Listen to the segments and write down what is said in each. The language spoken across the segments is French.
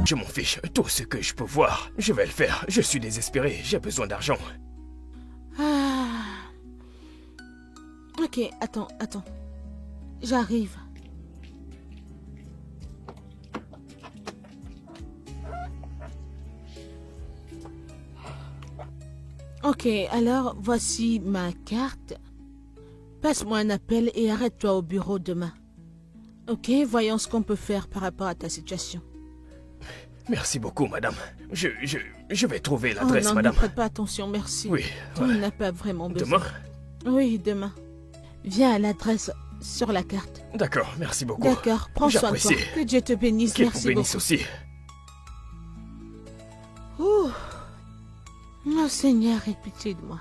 Je m'en fiche. Tout ce que je peux voir, je vais le faire. Je suis désespéré. J'ai besoin d'argent. Ah. Ok, attends. J'arrive. Ok, alors voici ma carte. Passe-moi un appel et arrête-toi au bureau demain. Ok, voyons ce qu'on peut faire par rapport à ta situation. Merci beaucoup, madame. Je vais trouver Oh l'adresse, non, madame. ne prête pas attention, merci. Oui. Tu ouais. n'as pas vraiment besoin. Demain? Oui, demain. Viens à l'adresse sur la carte. D'accord, merci beaucoup. D'accord, prends soin de toi. J'apprécie. Que Dieu te bénisse, Qu'il vous merci bénisse beaucoup. aussi. Ouh. Oh Seigneur, aie pitié de moi.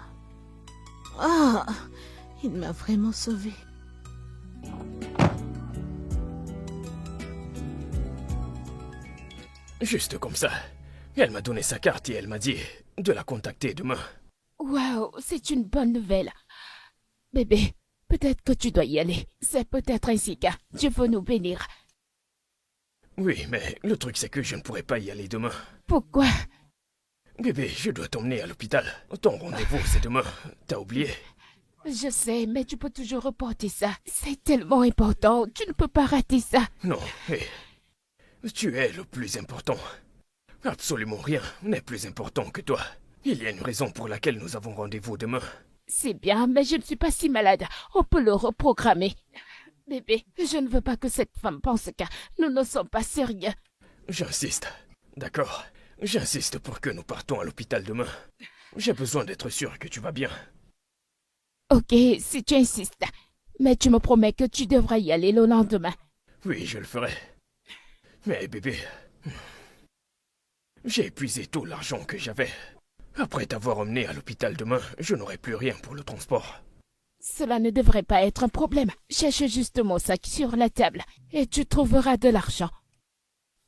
Ah, il m'a vraiment sauvé. Juste comme ça. Elle m'a donné sa carte et elle m'a dit de la contacter demain. Waouh, c'est une bonne nouvelle. Bébé, peut-être que tu dois y aller. C'est peut-être ainsi que Dieu veut nous bénir. Oui, mais le truc c'est que je ne pourrai pas y aller demain. Pourquoi? Bébé, je dois t'emmener à l'hôpital. Ton rendez-vous c'est demain. T'as oublié? Je sais, mais tu peux toujours reporter ça. C'est tellement important, tu ne peux pas rater ça. Non, hé. Tu es le plus important. Absolument rien n'est plus important que toi. Il y a une raison pour laquelle nous avons rendez-vous demain. C'est bien, mais je ne suis pas si malade. On peut le reprogrammer. Bébé, je ne veux pas que cette femme pense que nous ne sommes pas sérieux. J'insiste. D'accord. J'insiste pour que nous partons à l'hôpital demain. J'ai besoin d'être sûr que tu vas bien. Ok, si tu insistes. Mais tu me promets que tu devras y aller le lendemain. Oui, je le ferai. Mais bébé, j'ai épuisé tout l'argent que j'avais. Après t'avoir emmené à l'hôpital demain, je n'aurai plus rien pour le transport. Cela ne devrait pas être un problème. Cherche juste mon sac sur la table et tu trouveras de l'argent.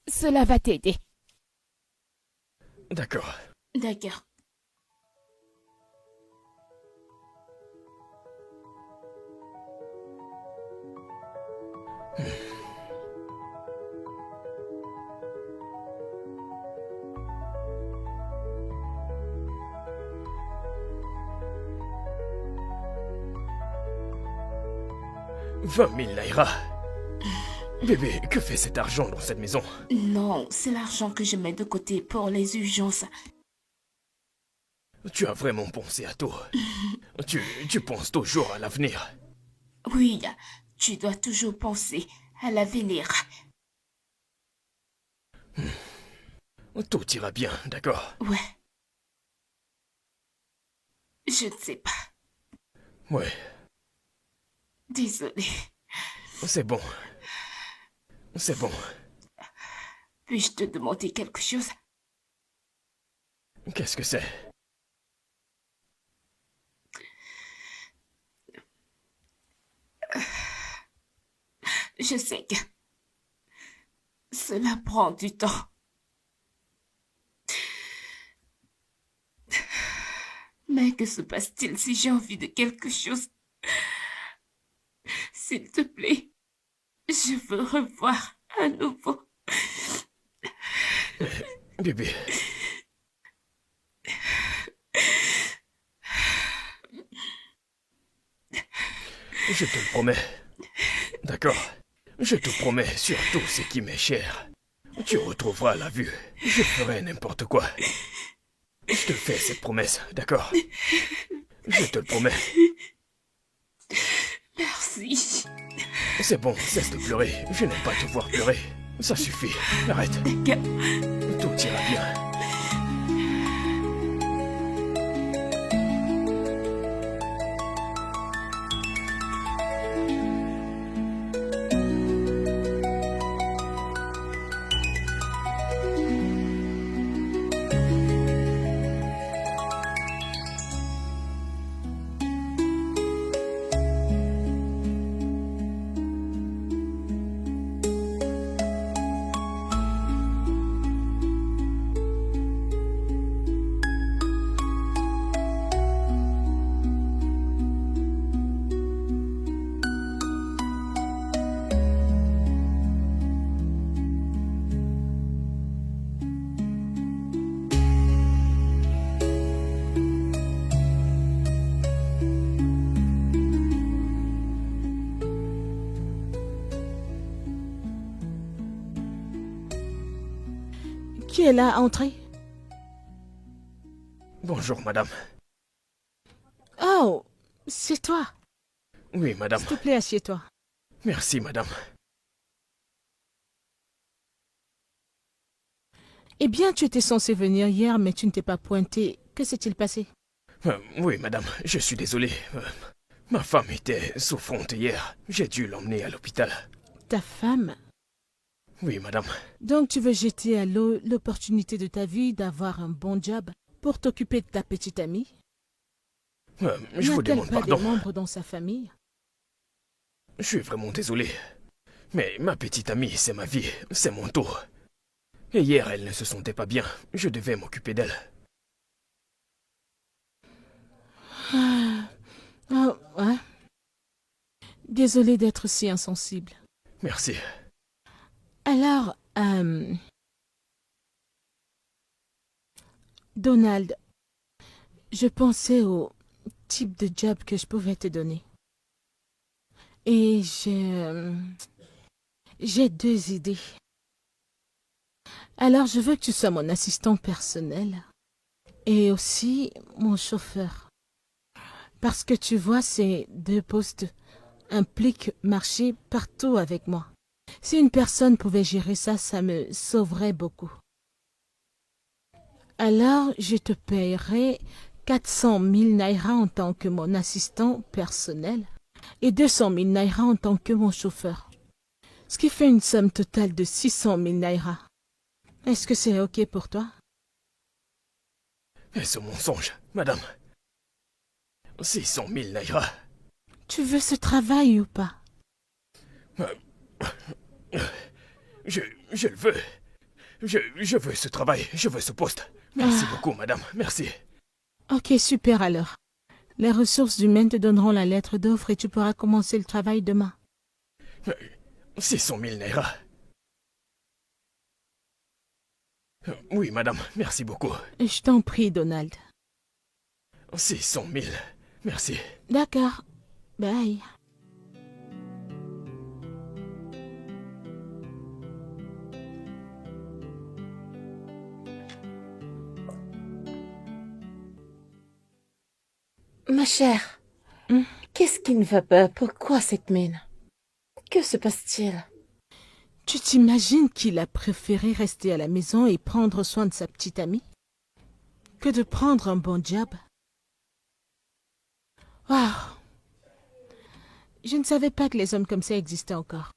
Cela va t'aider. D'accord. D'accord. « 20 000 naira. Bébé, que fait cet argent dans cette maison? Non, c'est l'argent que je mets de côté pour les urgences. Tu as vraiment pensé à tout. Tu penses toujours à l'avenir. Oui, tu dois toujours penser à l'avenir. Tout ira bien, d'accord? Ouais. Je ne sais pas. Ouais, Désolée. c'est bon. C'est bon. Puis-je te demander quelque chose? Qu'est-ce que c'est? Je sais que cela prend du temps. Mais que se passe-t-il si j'ai envie de quelque chose? S'il te plaît, je veux revoir à nouveau. Bébé. Je te le promets. D'accord? Je te promets sur tout ce qui m'est cher. Tu retrouveras la vue. Je ferai n'importe quoi. Je te fais cette promesse, d'accord? Je te le promets. Merci. C'est bon, cesse de pleurer. Je n'aime pas te voir pleurer. Ça suffit. Arrête. Tout ira bien. Qui est là? Entrez. Bonjour, madame. Oh, c'est toi. Oui, madame. S'il te plaît, assieds-toi. Merci, madame. Eh bien, tu étais censé venir hier, mais tu ne t'es pas pointé. Que s'est-il passé? Oui, madame, je suis désolé. Ma femme était souffrante hier. J'ai dû l'emmener à l'hôpital. Ta femme? Oui, madame. Donc tu veux jeter à l'eau l'opportunité de ta vie d'avoir un bon job pour t'occuper de ta petite amie? Je vous N'a-t-elle demande pas pardon. des membres dans sa famille? Je suis vraiment désolé. Mais ma petite amie, c'est ma vie, c'est mon tour. Et hier, elle ne se sentait pas bien. Je devais m'occuper d'elle. Oh, ouais. Désolée d'être si insensible. Merci. Alors, Donald, je pensais au type de job que je pouvais te donner. Et j'ai deux idées. Alors, je veux que tu sois mon assistant personnel et aussi mon chauffeur. Parce que tu vois, ces deux postes impliquent marcher partout avec moi. Si une personne pouvait gérer ça, ça me sauverait beaucoup. Alors, je te paierai 400 000 naira en tant que mon assistant personnel et 200 000 naira en tant que mon chauffeur. Ce qui fait une somme totale de 600 000 naira. Est-ce que c'est OK pour toi? Est-ce un mensonge, madame? 600 000 naira. Tu veux ce travail ou pas? Je le veux. Je veux ce travail, je veux ce poste. Merci beaucoup, madame, merci. OK, super alors. Les ressources humaines te donneront la lettre d'offre et tu pourras commencer le travail demain. 600 000 naira. Oui, madame, merci beaucoup. Je t'en prie, Donald. 600 000, merci. D'accord. Bye. Ma chère, Hmm? qu'est-ce qui ne va pas? Pourquoi cette mine? Que se passe-t-il? Tu t'imagines qu'il a préféré rester à la maison et prendre soin de sa petite amie que de prendre un bon job? Waouh! Je ne savais pas que les hommes comme ça existaient encore.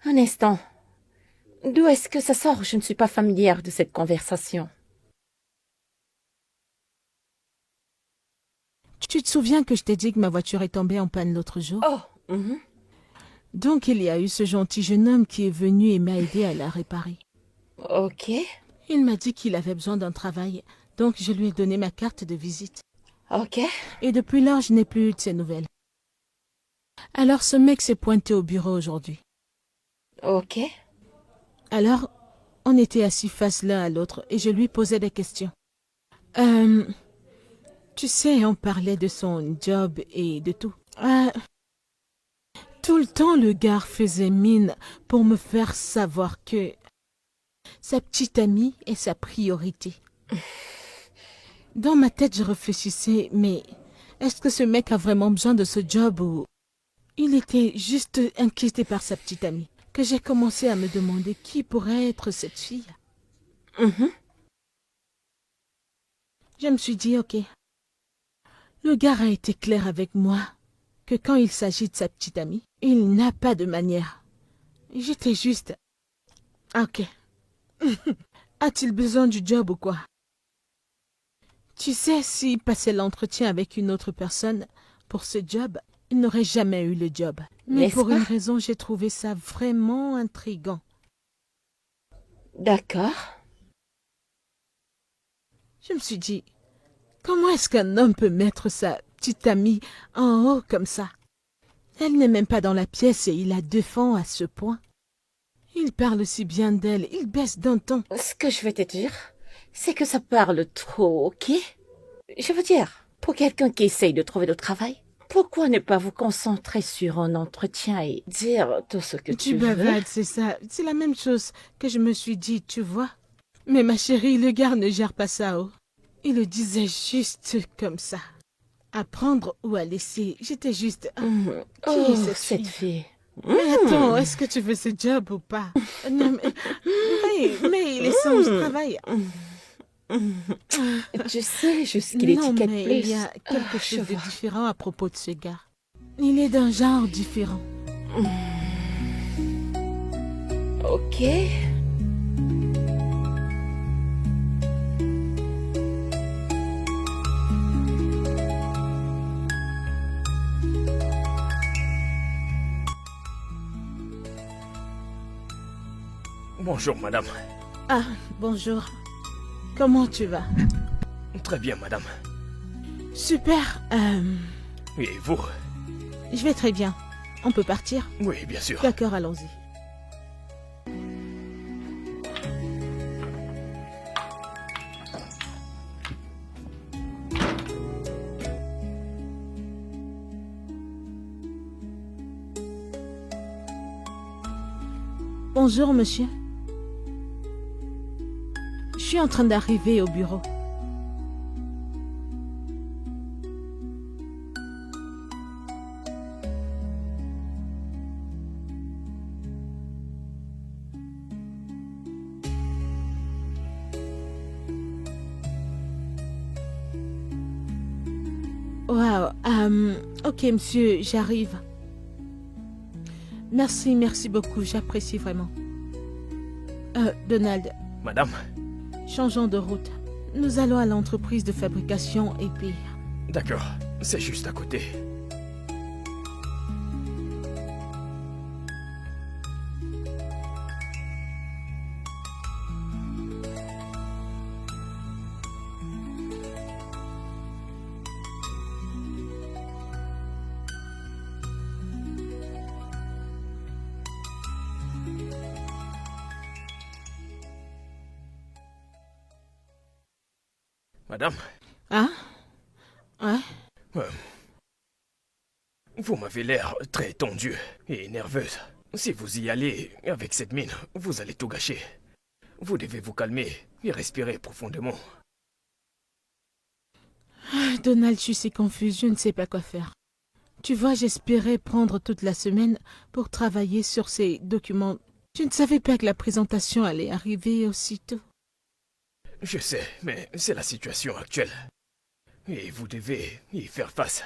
Un instant. D'où est-ce que ça sort? Je ne suis pas familière de cette conversation. Tu te souviens que je t'ai dit que ma voiture est tombée en panne l'autre jour? Oh, Donc il y a eu ce gentil jeune homme qui est venu et m'a aidé à la réparer. ok, Il m'a dit qu'il avait besoin d'un travail, donc je lui ai donné ma carte de visite. ok. Et depuis lors, je n'ai plus eu de ses nouvelles. Alors ce mec s'est pointé au bureau aujourd'hui. Ok. Alors, on était assis face l'un à l'autre et je lui posais des questions. Tu sais, on parlait de son job et de tout. Tout le temps, le gars faisait mine pour me faire savoir que sa petite amie est sa priorité. Dans ma tête, je réfléchissais, mais est-ce que ce mec a vraiment besoin de ce job ou... Il était juste inquiété par sa petite amie, que j'ai commencé à me demander qui pourrait être cette fille. Je me suis dit, ok. Le gars a été clair avec moi que quand il s'agit de sa petite amie, il n'a pas de manière. J'étais juste... Ok. A-t-il besoin du job ou quoi? Tu sais, s'il passait l'entretien avec une autre personne pour ce job, il n'aurait jamais eu le job. Mais N'est-ce pour pas? une raison, j'ai trouvé ça vraiment intriguant. D'accord. Je me suis dit, comment est-ce qu'un homme peut mettre sa petite amie en haut comme ça? Elle n'est même pas dans la pièce et il la défend à ce point. Il parle si bien d'elle, il baisse d'un ton. Ce que je vais te dire, c'est que ça parle trop, ok? Je veux dire, pour quelqu'un qui essaye de trouver du travail, pourquoi ne pas vous concentrer sur un entretien et dire tout ce que tu veux? bavades, c'est ça. C'est la même chose que je me suis dit, tu vois. Mais ma chérie, le gars ne gère pas ça, oh. Il le disait juste comme ça. À prendre ou à laisser, j'étais juste... Qui est cette fille? Mais attends, est-ce que tu veux ce job ou pas? Non, mais il est sans travail. Je sais juste qu'il Non, étiquette mais plus. il y a quelque je chose de vois. différent à propos de ce gars. Il est d'un genre différent. Ok. Bonjour, madame. Ah, bonjour. Comment tu vas? Très bien, madame. Super. Et vous? Je vais très bien. On peut partir? Oui, bien sûr. D'accord, allons-y. Bonjour, monsieur. Je suis en train d'arriver au bureau. Wow. Ok, monsieur, j'arrive. Merci beaucoup, j'apprécie vraiment. Donald, Madame? changeons de route. Nous allons à l'entreprise de fabrication et puis... D'accord, c'est juste à côté. Madame, Ah? Ouais? vous m'avez l'air très tendue et nerveuse. Si vous y allez avec cette mine, vous allez tout gâcher. Vous devez vous calmer et respirer profondément. Donald, je suis si confuse, je ne sais pas quoi faire. Tu vois, j'espérais prendre toute la semaine pour travailler sur ces documents. Je ne savais pas que la présentation allait arriver aussitôt. Je sais, mais c'est la situation actuelle. Et vous devez y faire face.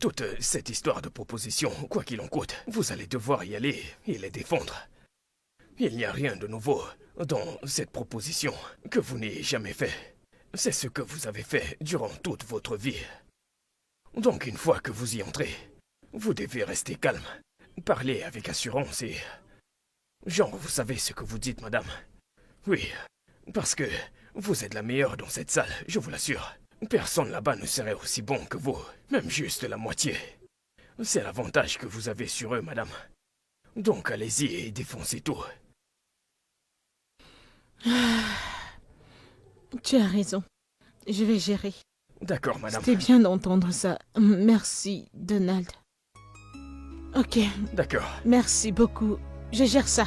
Toute cette histoire de proposition, quoi qu'il en coûte, vous allez devoir y aller et les défendre. Il n'y a rien de nouveau dans cette proposition que vous n'ayez jamais fait. C'est ce que vous avez fait durant toute votre vie. Donc une fois que vous y entrez, vous devez rester calme, parler avec assurance et... Genre, vous savez ce que vous dites, madame. Oui, parce que vous êtes la meilleure dans cette salle, je vous l'assure. Personne là-bas ne serait aussi bon que vous, même juste la moitié. C'est l'avantage que vous avez sur eux, madame. Donc allez-y et défoncez tout. Tu as raison. Je vais gérer. D'accord, madame. C'était bien d'entendre ça. Merci, Donald. Ok, D'accord. merci beaucoup. Je gère ça.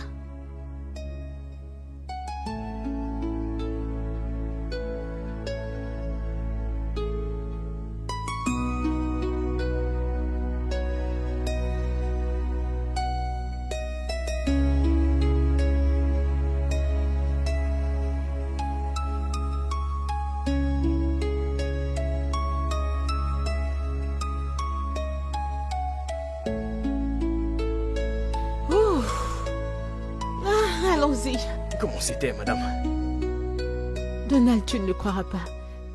Ouh. Ah, allons-y. Comment c'était, madame? Donald, tu ne le croiras pas.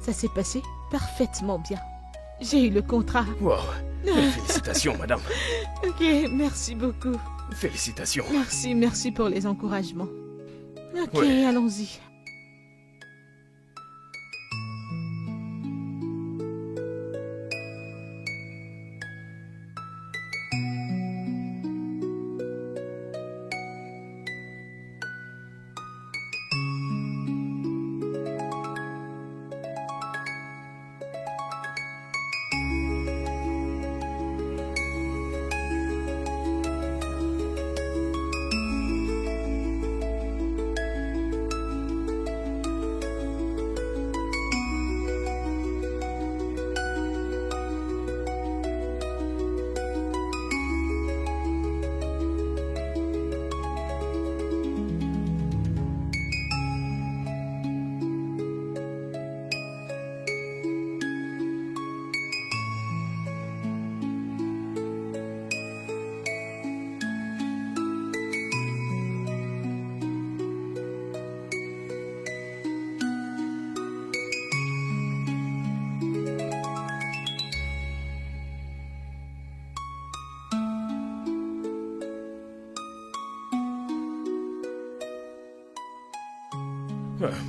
Ça s'est passé parfaitement bien. J'ai eu le contrat. Wow. Félicitations, madame. Ok, merci beaucoup. Félicitations. Merci pour les encouragements. Ok, Ouais. allons-y.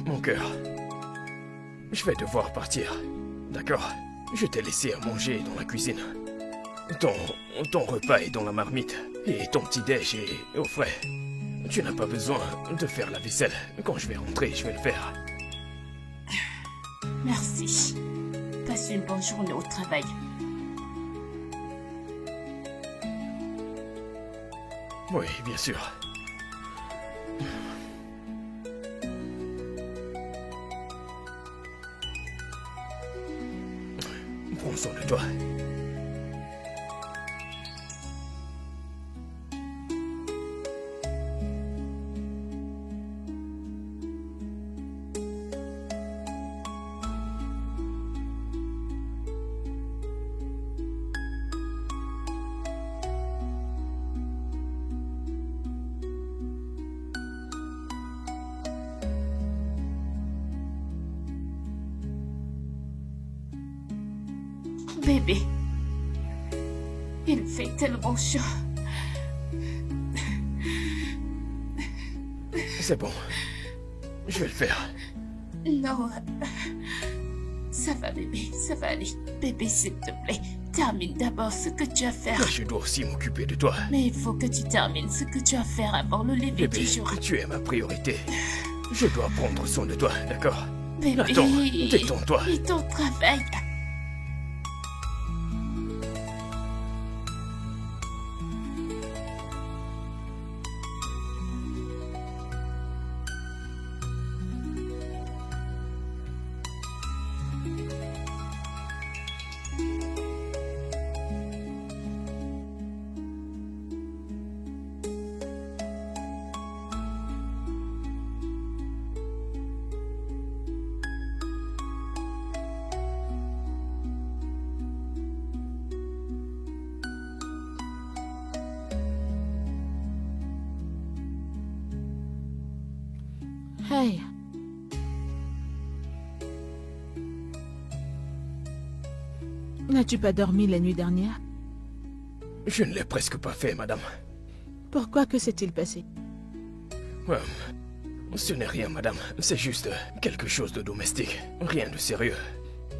Mon cœur. Je vais devoir partir. D'accord? Je t'ai laissé à manger dans la cuisine. Ton repas est dans la marmite. Et ton petit-déj est au frais. Tu n'as pas besoin de faire la vaisselle. Quand je vais rentrer, je vais le faire. Merci. Passe une bonne journée au travail. Oui, bien sûr. Prends soin de toi. Bébé, il fait tellement chaud. C'est bon. Je vais le faire. Non, ça va bébé, ça va aller. Bébé, s'il te plaît, termine d'abord ce que tu as à faire. Mais je dois aussi m'occuper de toi. Mais il faut que tu termines ce que tu as à faire avant le lever Bébé, du jour. tu es ma priorité. Je dois prendre soin de toi, d'accord? Bébé, Attends, détends-toi. et ton travail. Hey. N'as-tu pas dormi la nuit dernière? Je ne l'ai presque pas fait, madame. Pourquoi? Que s'est-il passé? Ce n'est rien, madame. C'est juste quelque chose de domestique. Rien de sérieux.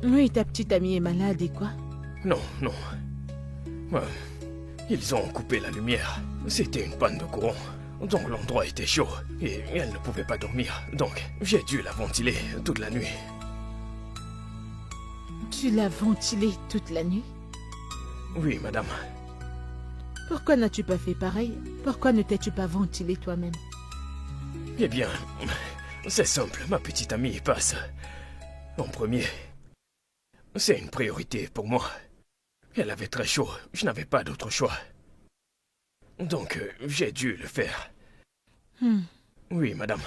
Oui, ta petite amie est malade et quoi? Non, non. Ils ont coupé la lumière. C'était une panne de courant. Donc l'endroit était chaud et elle ne pouvait pas dormir. Donc j'ai dû la ventiler toute la nuit. Tu l'as ventilée toute la nuit? Oui, madame. Pourquoi n'as-tu pas fait pareil? Pourquoi ne t'es-tu pas ventilée toi-même? Eh bien, c'est simple. Ma petite amie passe en premier. C'est une priorité pour moi. Elle avait très chaud. Je n'avais pas d'autre choix. Donc, j'ai dû le faire. Oui, madame.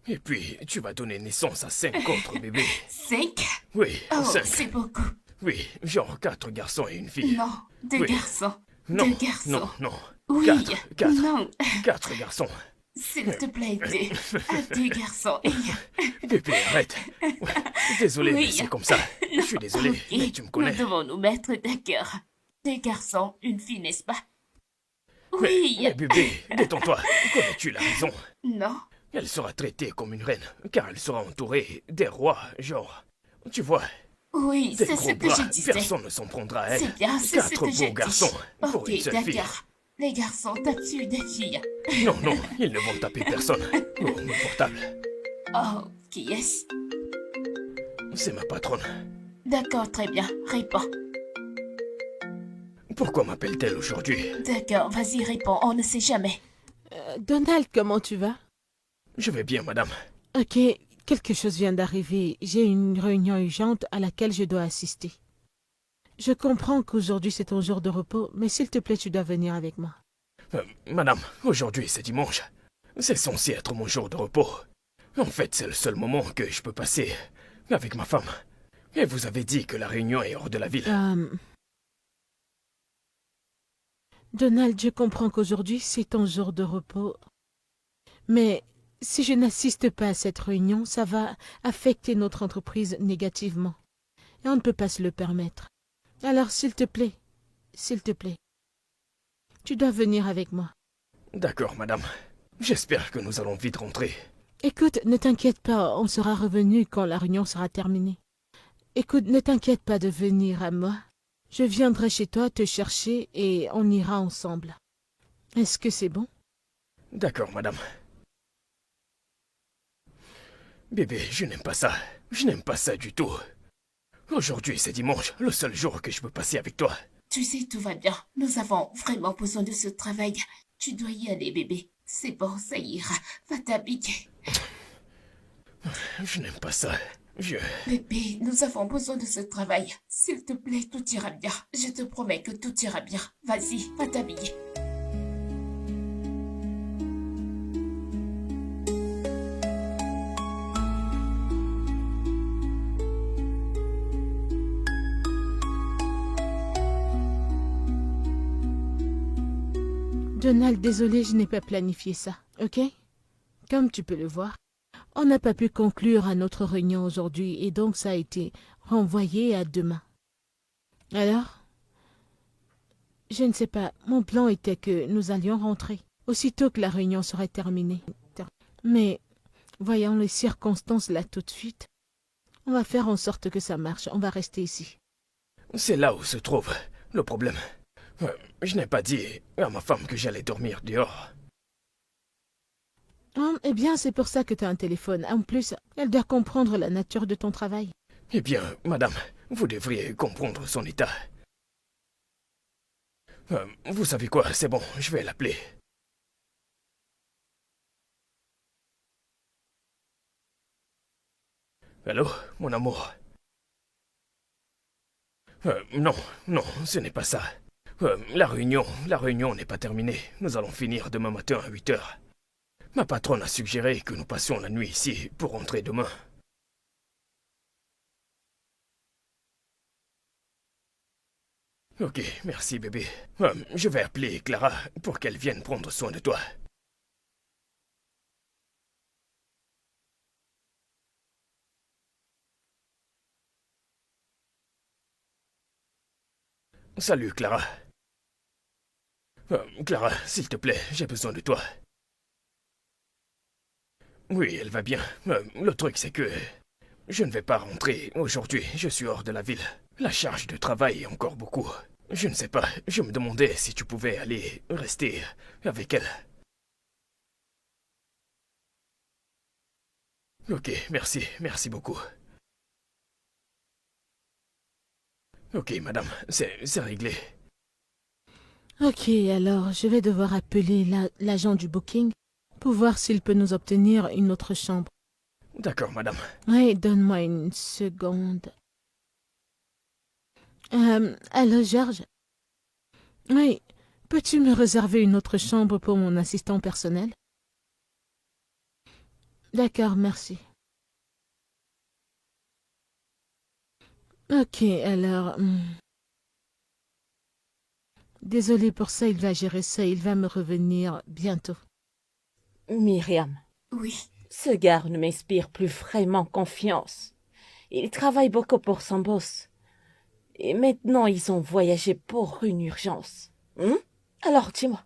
Et puis, tu vas donner naissance à 5 autres bébés. 5? Oui, Oh, 5. c'est beaucoup. Oui, genre 4 garçons et une fille. Non, 2 Oui. garçons. Non, 2 garçons. non, non. Oui, 4. non. 4 garçons. S'il te plaît, 2 garçons. Bébé, arrête. Ouais, désolé, Oui. mais c'est comme ça. Je suis désolé, Ok, mais tu me connais. Nous devons nous mettre d'accord. 2 garçons, une fille, n'est-ce pas? Mais, Oui. mais bébé, détends-toi. Connais-tu la raison? Non. Elle sera traitée comme une reine, car elle sera entourée des rois, genre. Tu vois, Oui, des c'est gros ce que bras, je disais. personne ne s'en prendra à elle. C'est bien, c'est ce 4 que j'ai beaux garçons dit. pour Ok, une seule fille. d'accord. Les garçons tapent dessus des filles. Non, non, ils ne vont taper personne. Oh, mon portable. Oh, qui est-ce? C'est ma patronne. D'accord, très bien. Réponds. Pourquoi m'appelle-t-elle aujourd'hui? D'accord, vas-y, réponds. On ne sait jamais. Donald, comment tu vas? Je vais bien, madame. Ok, quelque chose vient d'arriver. J'ai une réunion urgente à laquelle je dois assister. Je comprends qu'aujourd'hui c'est ton jour de repos, mais s'il te plaît, tu dois venir avec moi. Madame, aujourd'hui c'est dimanche. C'est censé être mon jour de repos. En fait, c'est le seul moment que je peux passer avec ma femme. Et vous avez dit que la réunion est hors de la ville. Donald, je comprends qu'aujourd'hui c'est ton jour de repos. Mais si je n'assiste pas à cette réunion, ça va affecter notre entreprise négativement. Et on ne peut pas se le permettre. Alors, s'il te plaît, tu dois venir avec moi. D'accord, madame. J'espère que nous allons vite rentrer. Écoute, ne t'inquiète pas, on sera revenu quand la réunion sera terminée. Écoute, ne t'inquiète pas de venir à moi. Je viendrai chez toi te chercher et on ira ensemble. Est-ce que c'est bon? D'accord, madame. Bébé, je n'aime pas ça. Je n'aime pas ça du tout. Aujourd'hui, c'est dimanche, le seul jour que je peux passer avec toi. Tu sais, tout va bien. Nous avons vraiment besoin de ce travail. Tu dois y aller, bébé. C'est bon, ça ira. Va t'habiller. Je n'aime pas ça. Bébé, nous avons besoin de ce travail. S'il te plaît, tout ira bien. Je te promets que tout ira bien. Vas-y, va t'habiller. Donald, désolé, je n'ai pas planifié ça, ok? Comme tu peux le voir, on n'a pas pu conclure à notre réunion aujourd'hui et donc ça a été renvoyé à demain. Alors? Je ne sais pas, mon plan était que nous allions rentrer, aussitôt que la réunion serait terminée. Mais, voyant les circonstances là tout de suite, on va faire en sorte que ça marche, on va rester ici. C'est là où se trouve le problème. Je n'ai pas dit à ma femme que j'allais dormir dehors. Eh bien, c'est pour ça que tu as un téléphone. En plus, elle doit comprendre la nature de ton travail. Eh bien, madame, vous devriez comprendre son état. Vous savez quoi, c'est bon, je vais l'appeler. Allô, mon amour? Non, ce n'est pas ça. La réunion n'est pas terminée. Nous allons finir demain matin à 8 heures. Ma patronne a suggéré que nous passions la nuit ici pour rentrer demain. Ok, merci bébé. Je vais appeler Clara pour qu'elle vienne prendre soin de toi. Salut Clara. Clara, s'il te plaît, j'ai besoin de toi. Oui, elle va bien. Le truc, c'est que je ne vais pas rentrer aujourd'hui. Je suis hors de la ville. La charge de travail est encore beaucoup. Je ne sais pas. Je me demandais si tu pouvais aller rester avec elle. Ok, merci beaucoup. Ok, madame, c'est réglé. Ok, alors je vais devoir appeler l'agent du booking pour voir s'il peut nous obtenir une autre chambre. D'accord, madame. Oui, donne-moi une seconde. Allô, Georges? Oui, peux-tu me réserver une autre chambre pour mon assistant personnel? D'accord, merci. Ok, alors... Désolé pour ça, il va gérer ça, il va me revenir bientôt. Myriam, Oui. ce gars ne m'inspire plus vraiment confiance. Il travaille beaucoup pour son boss. Et maintenant, ils ont voyagé pour une urgence. Alors, dis-moi.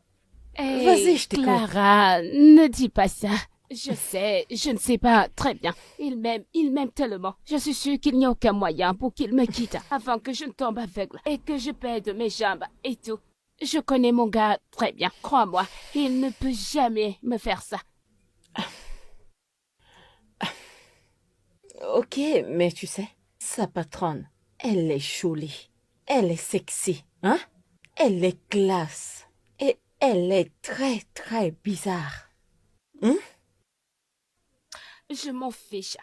Hey, Vas-y, je t'écoute. Clara, ne dis pas ça. Je sais, je ne sais pas très bien. Il m'aime tellement. Je suis sûre qu'il n'y a aucun moyen pour qu'il me quitte avant que je ne tombe aveugle et que je perde mes jambes et tout. Je connais mon gars très bien, crois-moi. Il ne peut jamais me faire ça. Ok, mais tu sais, sa patronne, elle est jolie. Elle est sexy, hein? Elle est classe. Et elle est très, très bizarre. Je m'en fiche.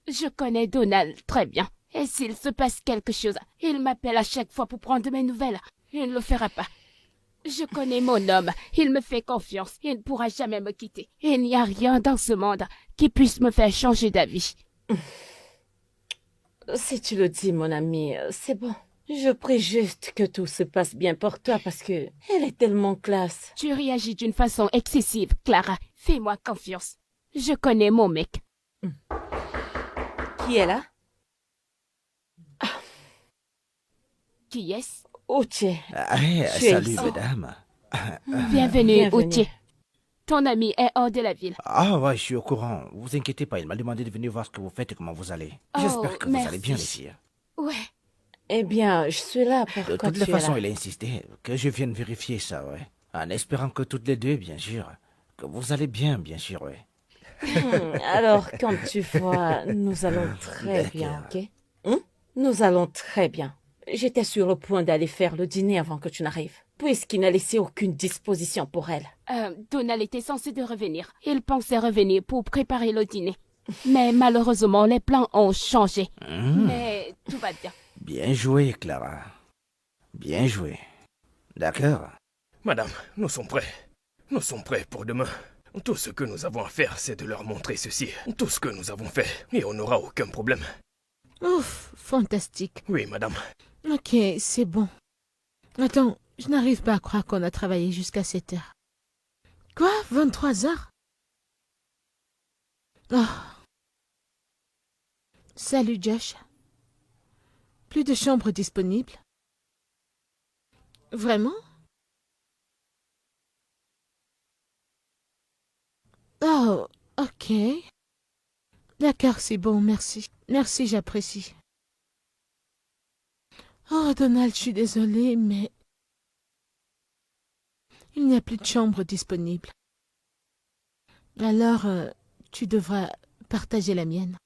Je connais Donald très bien. Et s'il se passe quelque chose, il m'appelle à chaque fois pour prendre mes nouvelles. Il ne le fera pas. Je connais mon homme. Il me fait confiance. Il ne pourra jamais me quitter. Il n'y a rien dans ce monde qui puisse me faire changer d'avis. Si tu le dis, mon ami, c'est bon. Je prie juste que tout se passe bien pour toi parce que elle est tellement classe. Tu réagis d'une façon excessive, Clara. Fais-moi confiance. Je connais mon mec. Qui est là? Qui est-ce? Outier. Hey, Tu es salut, ici. mesdames. Bienvenue, Outier. Ton ami est hors de la ville. Ah ouais, je suis au courant. Vous inquiétez pas, il m'a demandé de venir voir ce que vous faites et comment vous allez. Oh, J'espère que vous allez bien, les merci. filles. Ouais. Eh bien, je suis là. De Pourquoi toutes les tu es façons, là? il a insisté que je vienne vérifier ça, ouais. En espérant que toutes les deux, bien sûr. Que vous allez bien, bien sûr, ouais. Alors, quand tu vois, nous allons très bien, ok? Nous allons très bien. J'étais sur le point d'aller faire le dîner avant que tu n'arrives, puisqu'il n'a laissé aucune disposition pour elle. Donald était censé de revenir. Il pensait revenir pour préparer le dîner. Mais malheureusement, les plans ont changé. Mais tout va bien. Bien joué, Clara. Bien joué. D'accord. Madame, nous sommes prêts. Nous sommes prêts pour demain. Tout ce que nous avons à faire, c'est de leur montrer ceci. Tout ce que nous avons fait, et on n'aura aucun problème. Ouf, fantastique. Oui, madame. Ok, c'est bon. Attends, je n'arrive pas à croire qu'on a travaillé jusqu'à 7 heures. Quoi? 23 heures? Oh. Salut, Josh. Plus de chambres disponibles? Vraiment? Oh, ok. D'accord, c'est bon, merci. Merci, j'apprécie. Oh, Donald, je suis désolée, mais il n'y a plus de chambre disponible. Alors, tu devras partager la mienne.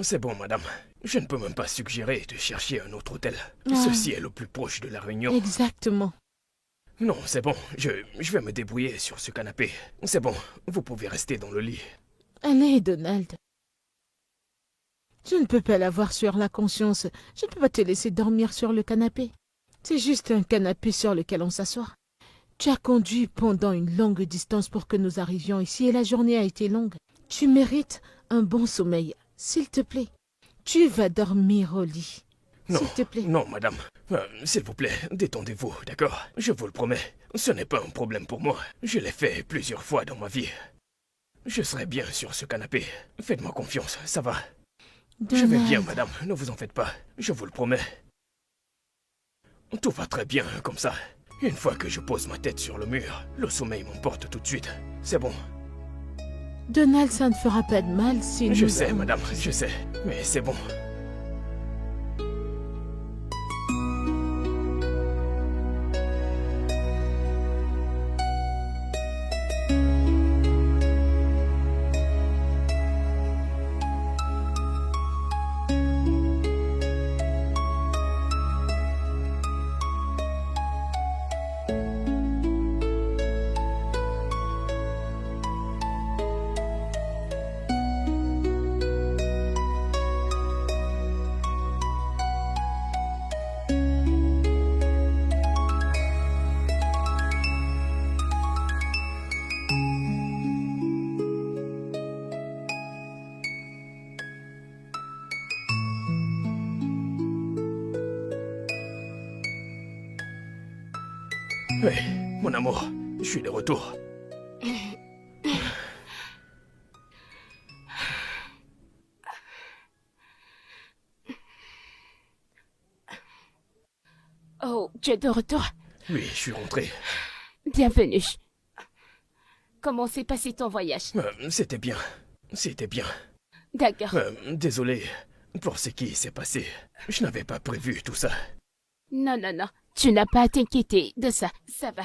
C'est bon, madame. Je ne peux même pas suggérer de chercher un autre hôtel. Ah. Ceci est le plus proche de la Réunion. Exactement. Non, c'est bon. Je vais me débrouiller sur ce canapé. C'est bon. Vous pouvez rester dans le lit. Allez, Donald. Je ne peux pas l'avoir sur la conscience. Je ne peux pas te laisser dormir sur le canapé. C'est juste un canapé sur lequel on s'assoit. Tu as conduit pendant une longue distance pour que nous arrivions ici et la journée a été longue. Tu mérites un bon sommeil, s'il te plaît. Tu vas dormir au lit. Non, S'il te plaît. non, madame. S'il vous plaît, détendez-vous, d'accord? Je vous le promets. Ce n'est pas un problème pour moi. Je l'ai fait plusieurs fois dans ma vie. Je serai bien sur ce canapé. Faites-moi confiance, ça va. Je vais bien, Donald. madame. Ne vous en faites pas. Je vous le promets. Tout va très bien comme ça. Une fois que je pose ma tête sur le mur, le sommeil m'emporte tout de suite. C'est bon. Donald, ça ne fera pas de mal si Je nous... sais, madame, je sais. Mais c'est bon. Oui, mon amour, je suis de retour. Oh, tu es de retour. Oui, je suis rentré. Bienvenue. Comment s'est passé ton voyage? C'était bien. C'était bien. D'accord. Désolé pour ce qui s'est passé. Je n'avais pas prévu tout ça. Non, non, non. Tu n'as pas à t'inquiéter de ça. Ça va.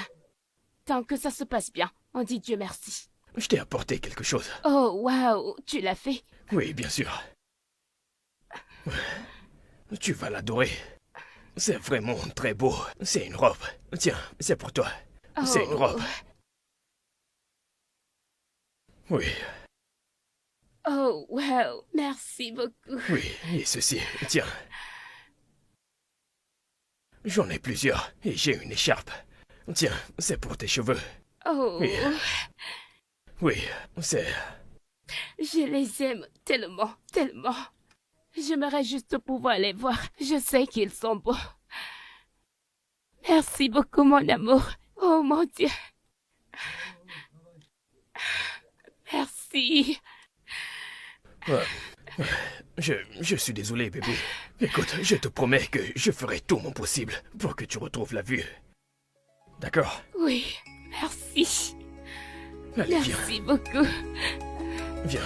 Tant que ça se passe bien, on dit Dieu merci. Je t'ai apporté quelque chose. Oh, waouh, tu l'as fait? Oui, bien sûr. Tu vas l'adorer. C'est vraiment très beau. C'est une robe. Tiens, c'est pour toi. C'est une robe. Oui, Oh, waouh, merci beaucoup. oui, et ceci, tiens. J'en ai plusieurs et j'ai une écharpe. Tiens, c'est pour tes cheveux. Oh, Oui. Oui, c'est... je les aime tellement, tellement. J'aimerais juste pouvoir les voir. Je sais qu'ils sont beaux. Merci beaucoup, mon amour. Oh, mon Dieu. Merci. Je suis désolé, bébé. Écoute, je te promets que je ferai tout mon possible pour que tu retrouves la vue. D'accord? Oui, merci. Allez, viens, Merci beaucoup. viens.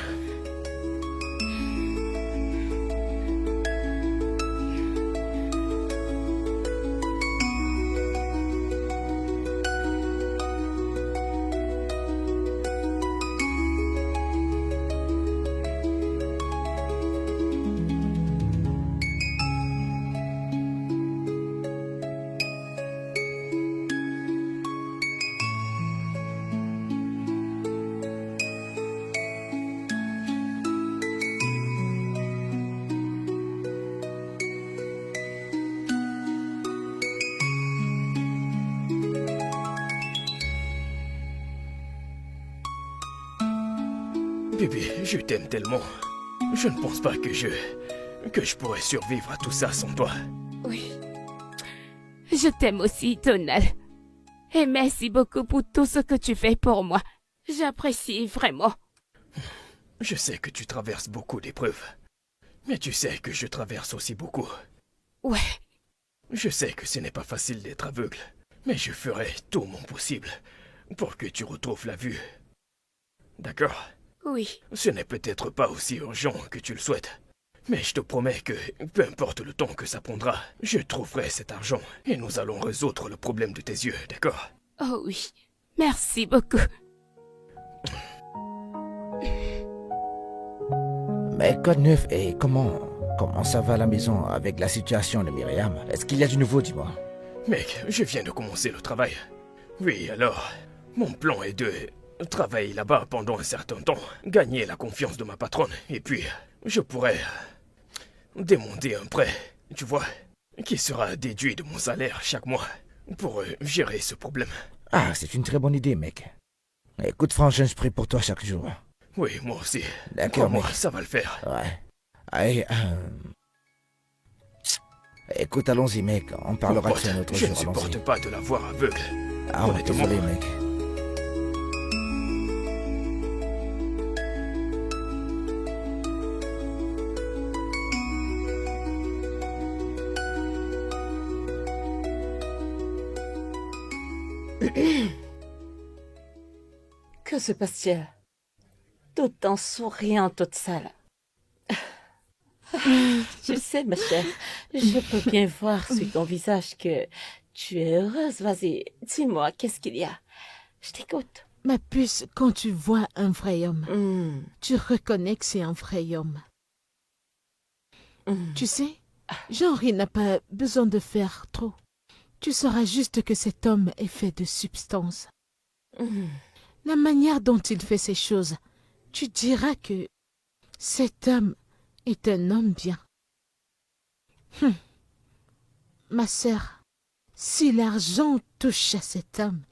Bébé, je t'aime tellement. Je ne pense pas que je pourrais survivre à tout ça sans toi. Oui. Je t'aime aussi, Donald. Et merci beaucoup pour tout ce que tu fais pour moi. J'apprécie vraiment. Je sais que tu traverses beaucoup d'épreuves. Mais tu sais que je traverse aussi beaucoup. Ouais, Je sais que ce n'est pas facile d'être aveugle. Mais je ferai tout mon possible pour que tu retrouves la vue. D'accord? oui. Ce n'est peut-être pas aussi urgent que tu le souhaites. Mais je te promets que, peu importe le temps que ça prendra, je trouverai cet argent et nous allons résoudre le problème de tes yeux, d'accord? Oh oui. Merci beaucoup. Mais quoi de neuf et comment ça va à la maison avec la situation de Myriam? Est-ce qu'il y a du nouveau, dis-moi? Mec, je viens de commencer le travail. Oui, alors, mon plan est de travailler là-bas pendant un certain temps, gagner la confiance de ma patronne, et puis je pourrais demander un prêt, tu vois, qui sera déduit de mon salaire chaque mois pour gérer ce problème. Ah, c'est une très bonne idée, mec. Écoute, franchement, je prie pour toi chaque jour. Oui, moi aussi. D'accord, Crois-moi, mec. ça va le faire. Ouais. Allez, écoute, allons-y, mec. On parlera de Pote, ça un autre je jour, ne supporte allons-y. pas de la voir aveugle. Ah, ouais, honnêtement. désolé, mec. Que se passe-t-il? Tout en souriant toute seule. Tu sais, ma chère, je peux bien voir sur ton visage que tu es heureuse. Vas-y, dis-moi, qu'est-ce qu'il y a? Je t'écoute. Ma puce, quand tu vois un vrai homme, Hmm, tu reconnais que c'est un vrai homme. hmm. Tu sais, Jean-Henri n'a pas besoin de faire trop. Tu sauras juste que cet homme est fait de substance. Hmm. La manière dont il fait ces choses, tu diras que cet homme est un homme bien. Ma sœur, si l'argent touche à cet homme,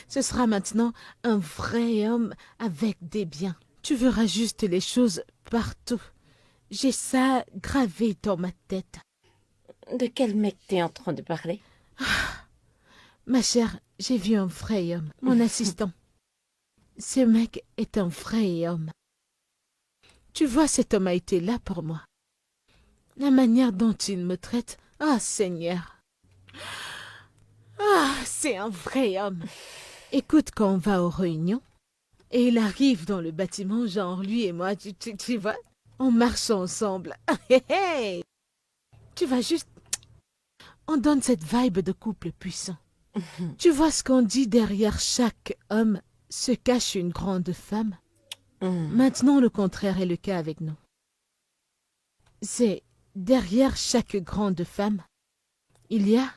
ce sera maintenant un vrai homme avec des biens. Tu verras juste les choses partout. J'ai ça gravé dans ma tête. De quel mec t'es en train de parler? Ma chère, j'ai vu un vrai homme, mon assistant. Ce mec est un vrai homme. Tu vois, cet homme a été là pour moi. La manière dont il me traite, ah Seigneur. Ah, c'est un vrai homme. Écoute, quand on va aux réunions, et il arrive dans le bâtiment, genre lui et moi, tu vois, on marche ensemble. Hey, hey. Tu vas juste... On donne cette vibe de couple puissant. Tu vois ce qu'on dit, derrière chaque homme se cache une grande femme. Maintenant, le contraire est le cas avec nous. C'est derrière chaque grande femme, il y a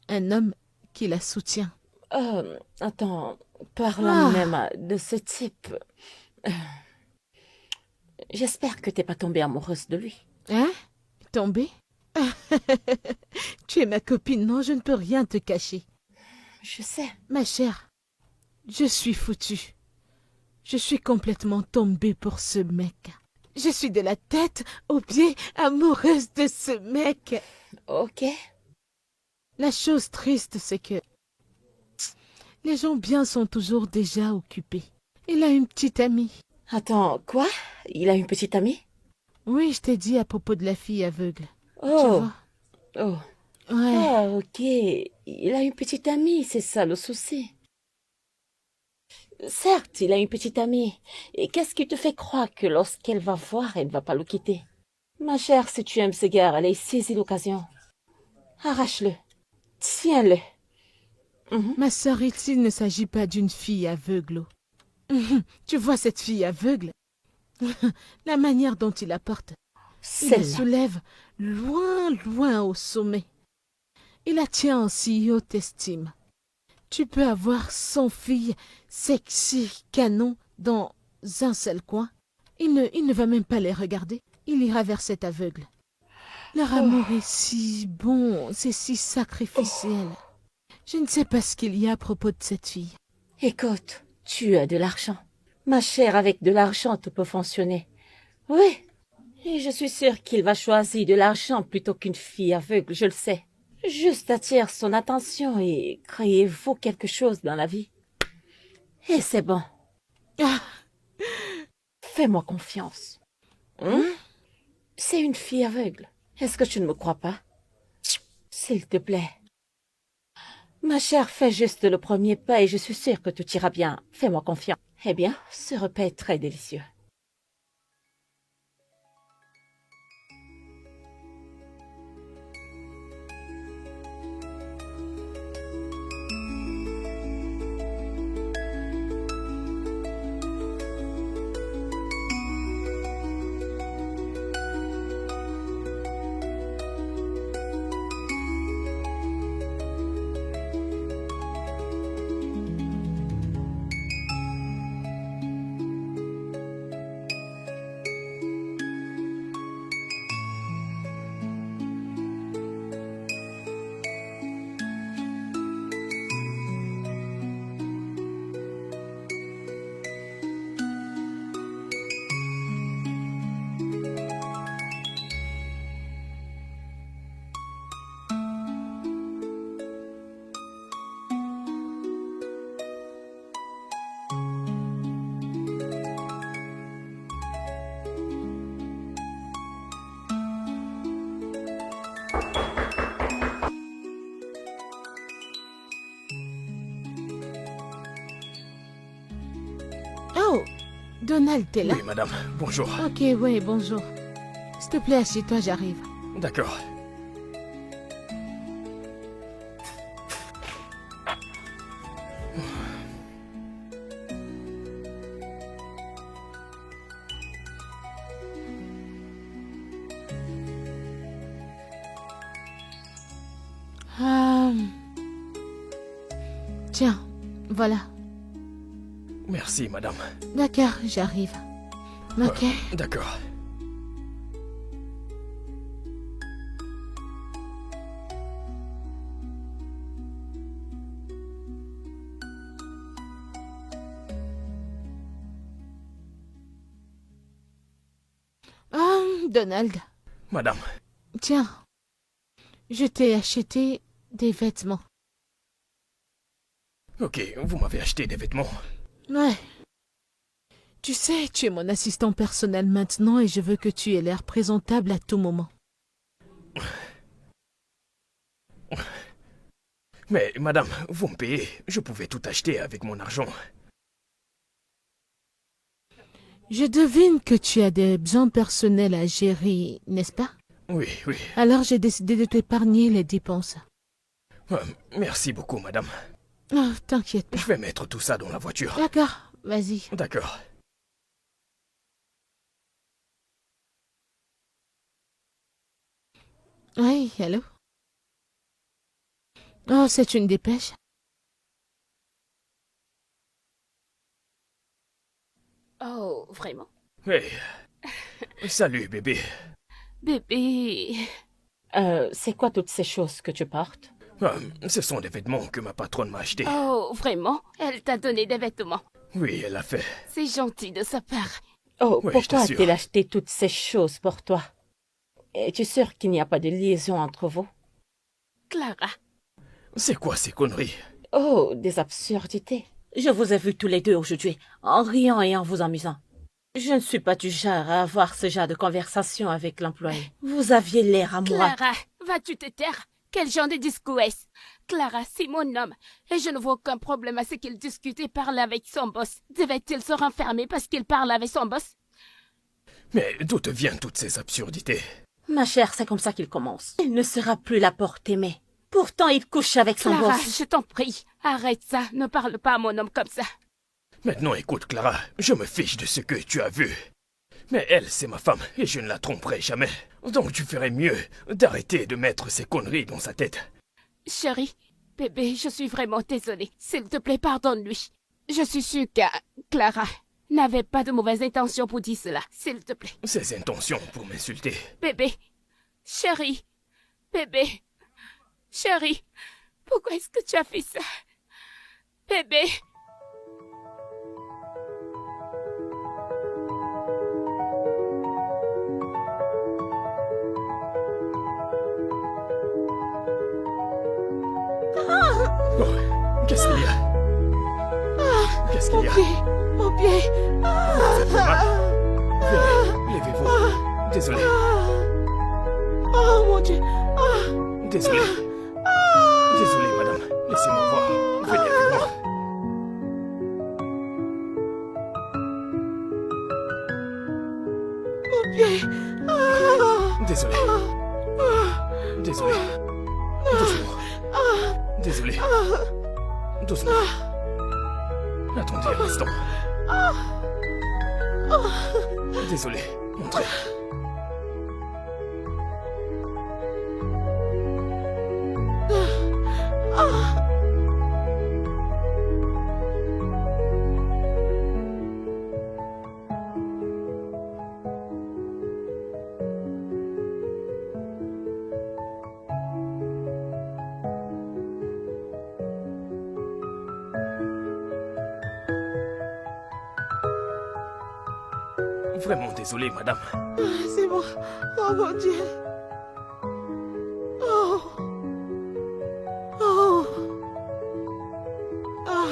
un homme qui la soutient. Attends, parlons Ah. même de ce type. J'espère que t'es pas tombée amoureuse de lui. Hein? Tombé? Tu es ma copine, non, je ne peux rien te cacher. Je sais. Ma chère, je suis foutue. Je suis complètement tombée pour ce mec. Je suis de la tête aux pieds amoureuse de ce mec. Ok. La chose triste, c'est que les gens bien sont toujours déjà occupés. Il a une petite amie. Attends, quoi? Il a une petite amie? Oui, je t'ai dit à propos de la fille aveugle. Tu Oh, vois? oh. Ouais. Ah, ok. Il a une petite amie, c'est ça le souci. Certes, il a une petite amie. Et qu'est-ce qui te fait croire que lorsqu'elle va voir, elle ne va pas le quitter? Ma chère, si tu aimes ce gars, allez, saisis l'occasion. Arrache-le. Tiens-le. Ma sœur, ici, il ne s'agit pas d'une fille aveugle. Tu vois cette fille aveugle? La manière dont il la porte. Il la Celle-là. soulève loin, loin au sommet. Il la tient en si haute estime. Tu peux avoir 100 filles sexy, canon, dans un seul coin. Il ne va même pas les regarder. Il ira vers cet aveugle. Leur amour est si bon, c'est si sacrificiel. Je ne sais pas ce qu'il y a à propos de cette fille. Écoute, tu as de l'argent. Ma chère, avec de l'argent, tout peut fonctionner. Oui. Et je suis sûre qu'il va choisir de l'argent plutôt qu'une fille aveugle, je le sais. Juste attire son attention et créez-vous quelque chose dans la vie. Et c'est bon. Ah, Fais-moi confiance. Hein? C'est une fille aveugle. Est-ce que tu ne me crois pas? S'il te plaît. Ma chère, fais juste le premier pas et je suis sûre que tout ira bien. Fais-moi confiance. Eh bien, ce repas est très délicieux. oh, Donald, t'es là? Oui, madame. Bonjour. Ok, oui, bonjour. S'il te plaît, assieds-toi, j'arrive. D'accord. Ah, tiens, voilà. Merci, madame. D'accord, j'arrive. Ok. D'accord. Ah, Donald, Madame. tiens, je t'ai acheté des vêtements. Ok, vous m'avez acheté des vêtements. Ouais. Tu sais, tu es mon assistant personnel maintenant et je veux que tu aies l'air présentable à tout moment. Mais, madame, vous me payez. Je pouvais tout acheter avec mon argent. Je devine que tu as des besoins personnels à gérer, n'est-ce pas? Oui, oui. Alors j'ai décidé de t'épargner les dépenses. Merci beaucoup, madame. Oh, t'inquiète pas. Je vais mettre tout ça dans la voiture. D'accord, vas-y. D'accord. Oui, allô? Oh, c'est une dépêche. Oh, vraiment? Hey. Salut, bébé. Bébé. C'est quoi toutes ces choses que tu portes? Ce sont des vêtements que ma patronne m'a achetés. Oh, vraiment? Elle t'a donné des vêtements. Oui, elle l'a fait. C'est gentil de sa part. Oh, Oui, je pourquoi t'assure. a-t-il acheté toutes ces choses pour toi? Es-tu sûr qu'il n'y a pas de liaison entre vous? Clara. C'est quoi ces conneries? Oh, des absurdités. Je vous ai vus tous les deux aujourd'hui, en riant et en vous amusant. Je ne suis pas du genre à avoir ce genre de conversation avec l'employé. Vous aviez l'air amoureux. Clara, vas-tu te taire? Quel genre de discours est-ce? Clara, c'est mon homme, et je ne vois aucun problème à ce qu'il discute et parle avec son boss. Devait-il se renfermer parce qu'il parle avec son boss? Mais d'où te viennent toutes ces absurdités? Ma chère, c'est comme ça qu'il commence. Il ne sera plus la porte aimée. Pourtant, il couche avec son Clara, boss. je t'en prie, arrête ça, ne parle pas à mon homme comme ça. Maintenant écoute Clara, je me fiche de ce que tu as vu. Mais elle, c'est ma femme, et je ne la tromperai jamais. Donc tu ferais mieux d'arrêter de mettre ces conneries dans sa tête. Chérie, bébé, je suis vraiment désolée. S'il te plaît, pardonne-lui. Je suis sûre que Clara n'avait pas de mauvaises intentions pour dire cela. S'il te plaît. Ses intentions pour m'insulter. Bébé, chérie, bébé, chérie, pourquoi est-ce que tu as fait ça? Bébé. Oh, qu'est-ce qu'il y a? Qu'est-ce qu'il y a? Mon pied. Vous êtes mal? Venez, levez-vous. Désolé, Oh mon Dieu. désolé. Désolé, madame. Laissez-moi voir. Venez avec moi. Mon pied. Désolé. Désolé. Doucement. Désolé. Doucement. Attendez un instant. Désolé. Entrez. Vraiment désolé, madame. C'est bon. Oh mon Dieu. Oh. Oh. Ah.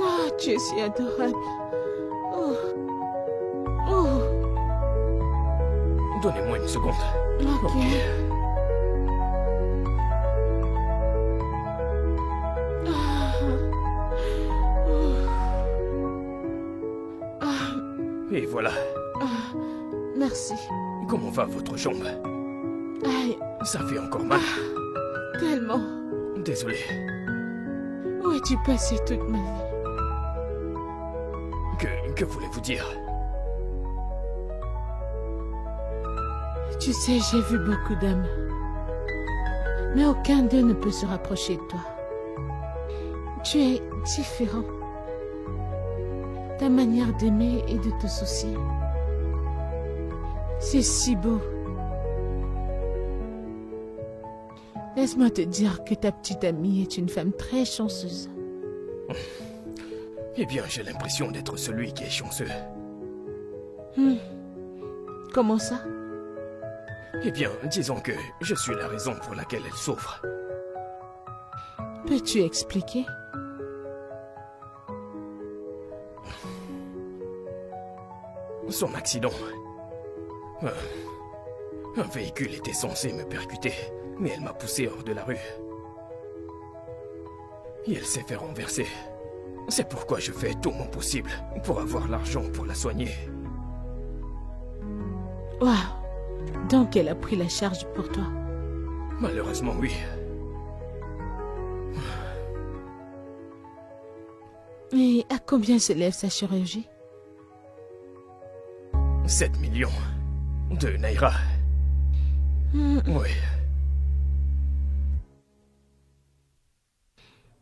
Ah, tu es si adorable. Oh. Oh. Donnez-moi une seconde. Ok. Ah. Oh. Ah. Et voilà. Ah. Merci. Comment va votre jambe? Aïe, Ça fait encore mal. tellement. Désolé. Où as-tu passé toute ma vie? Que voulez-vous dire? Tu sais, j'ai vu beaucoup d'hommes. Mais aucun d'eux ne peut se rapprocher de toi. Tu es différent. Ta manière d'aimer et de te soucier. C'est si beau. Laisse-moi te dire que ta petite amie est une femme très chanceuse. Eh bien, j'ai l'impression d'être celui qui est chanceux. Comment ça? Eh bien, disons que je suis la raison pour laquelle elle souffre. Peux-tu expliquer? Son accident. Un véhicule était censé me percuter, mais elle m'a poussé hors de la rue. Et elle s'est fait renverser. C'est pourquoi je fais tout mon possible pour avoir l'argent pour la soigner. Waouh! Donc elle a pris la charge pour toi. Malheureusement, oui. Et à combien s'élève sa chirurgie? 7 millions. De Naira. Oui.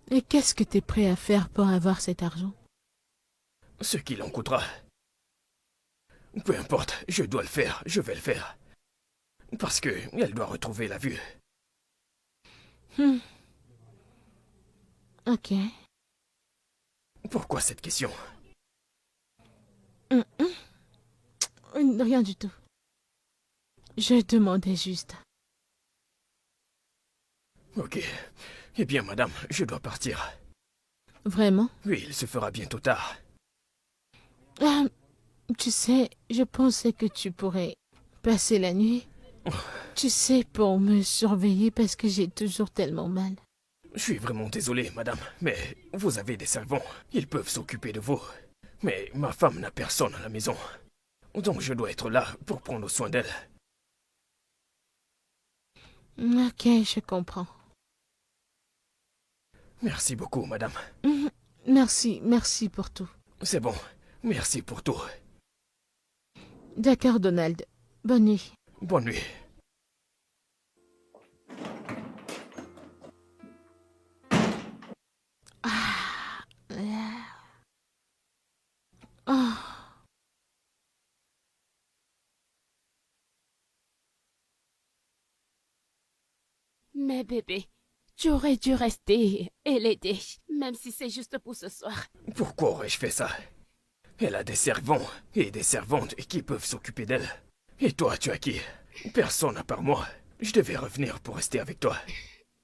Et qu'est-ce que t'es prêt à faire pour avoir cet argent? Ce qu'il en coûtera. Peu importe, je dois le faire, je vais le faire. Parce que elle doit retrouver la vue. Ok. Pourquoi cette question? Rien du tout. Je demandais juste. Ok. Eh bien, madame, je dois partir. Vraiment? Oui, il se fera bientôt tard. Ah, tu sais, je pensais que tu pourrais passer la nuit. Tu sais, pour me surveiller parce que j'ai toujours tellement mal. Je suis vraiment désolé, madame, mais vous avez des servants. Ils peuvent s'occuper de vous. Mais ma femme n'a personne à la maison. Donc je dois être là pour prendre soin d'elle. Ok, je comprends. Merci beaucoup, madame. Merci pour tout. C'est bon. Merci pour tout. D'accord, Donald. Bonne nuit. Bonne nuit. Oh. Mais bébé, tu aurais dû rester et l'aider, même si c'est juste pour ce soir. Pourquoi aurais-je fait ça? Elle a des servants et des servantes qui peuvent s'occuper d'elle. Et toi, tu as qui? Personne à part moi. Je devais revenir pour rester avec toi.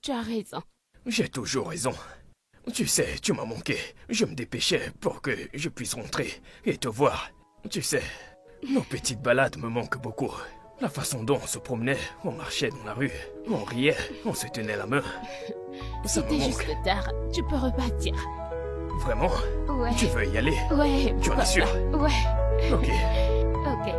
Tu as raison. J'ai toujours raison. Tu sais, tu m'as manqué. Je me dépêchais pour que je puisse rentrer et te voir. Tu sais, nos petites balades me manquent beaucoup. La façon dont on se promenait, on marchait dans la rue, on riait, on se tenait la main. Ça me C'était manque. juste tard. Tu peux repartir. Vraiment? Ouais. Tu veux y aller? Ouais. Tu en es voilà. sûr? Ouais. Ok. Ok.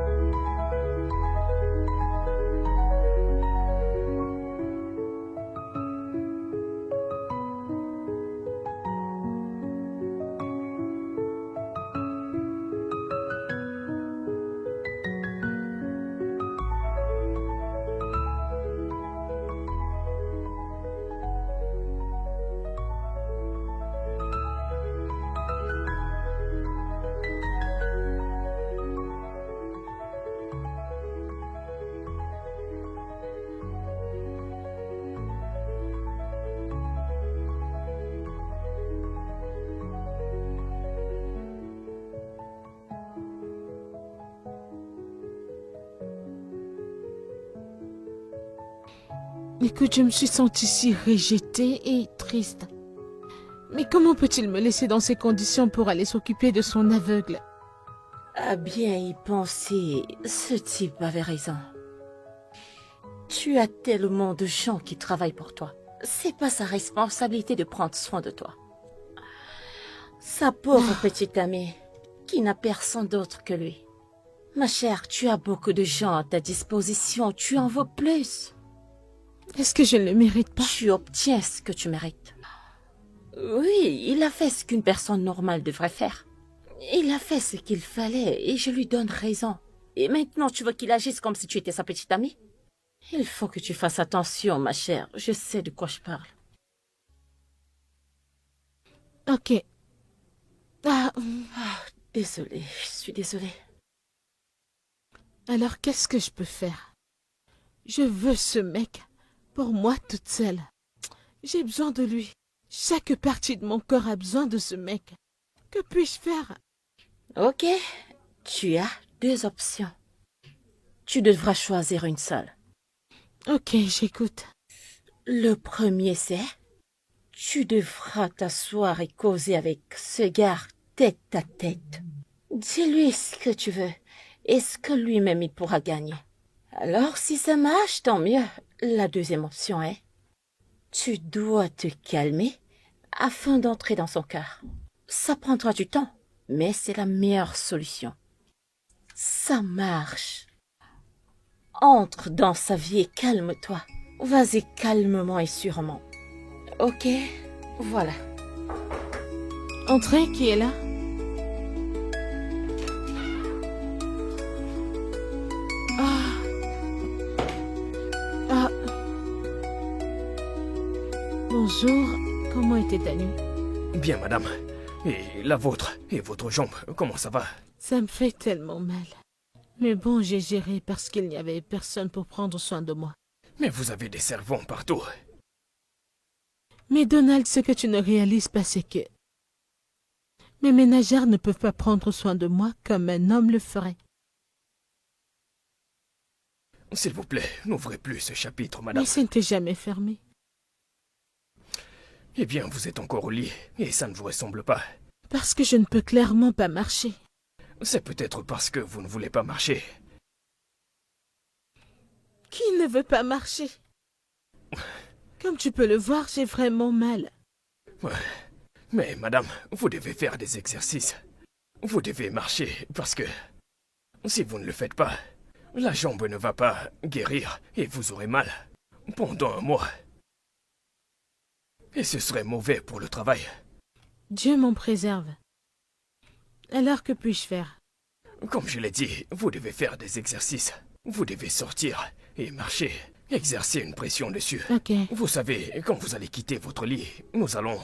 Écoute, je me suis sentie si rejetée et triste. Mais comment peut-il me laisser dans ces conditions pour aller s'occuper de son aveugle? À bien y penser, ce type avait raison. Tu as tellement de gens qui travaillent pour toi. C'est pas sa responsabilité de prendre soin de toi. Sa pauvre petite amie, qui n'a personne d'autre que lui. Ma chère, tu as beaucoup de gens à ta disposition, tu en veux plus. Est-ce que je ne le mérite pas? Tu obtiens ce que tu mérites. Oui, il a fait ce qu'une personne normale devrait faire. Il a fait ce qu'il fallait et je lui donne raison. Et maintenant, tu veux qu'il agisse comme si tu étais sa petite amie? Il faut que tu fasses attention, ma chère. Je sais de quoi je parle. Ok. Désolée, je suis désolée. Alors qu'est-ce que je peux faire? Je veux ce mec pour moi toute seule. J'ai besoin de lui. Chaque partie de mon corps a besoin de ce mec. Que puis-je faire? Ok, tu as 2 options. Tu devras choisir une seule. Ok, j'écoute. Le premier, c'est... Tu devras t'asseoir et causer avec ce gars tête à tête. Dis-lui ce que tu veux et ce que lui-même il pourra gagner. Alors, si ça marche, tant mieux. La deuxième option est... Tu dois te calmer afin d'entrer dans son cœur. Ça prendra du temps, mais c'est la meilleure solution. Ça marche. Entre dans sa vie et calme-toi. Vas-y calmement et sûrement. Ok, voilà. Entrez, qui est là? Ah, Bonjour, comment était ta nuit? Bien, madame. Et la vôtre? Et votre jambe? Comment ça va? Ça me fait tellement mal. Mais bon, j'ai géré parce qu'il n'y avait personne pour prendre soin de moi. Mais vous avez des servants partout. Mais Donald, ce que tu ne réalises pas, c'est que mes ménagères ne peuvent pas prendre soin de moi comme un homme le ferait. S'il vous plaît, n'ouvrez plus ce chapitre, madame. Mais ça n'était jamais fermé. Eh bien, vous êtes encore au lit, et ça ne vous ressemble pas. Parce que je ne peux clairement pas marcher. C'est peut-être parce que vous ne voulez pas marcher. Qui ne veut pas marcher? Comme tu peux le voir, j'ai vraiment mal. Ouais. Mais, madame, vous devez faire des exercices. Vous devez marcher, parce que si vous ne le faites pas, la jambe ne va pas guérir et vous aurez mal pendant un mois. Et ce serait mauvais pour le travail. Dieu m'en préserve. Alors que puis-je faire? Comme je l'ai dit, vous devez faire des exercices. Vous devez sortir et marcher. Exercer une pression dessus. Ok. Vous savez, quand vous allez quitter votre lit, nous allons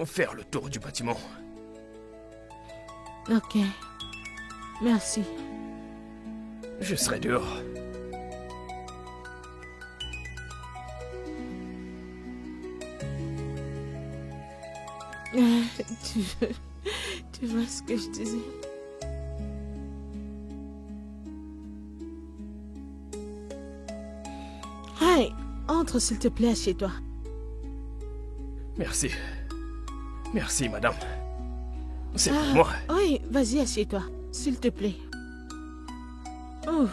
faire le tour du bâtiment. Ok. Merci. Je serai dehors. Tu vois ce que je disais? Hey, entre s'il te plaît, assieds-toi. Merci. Merci, madame. C'est pour moi. Oui, vas-y, assieds-toi, s'il te plaît. Oh.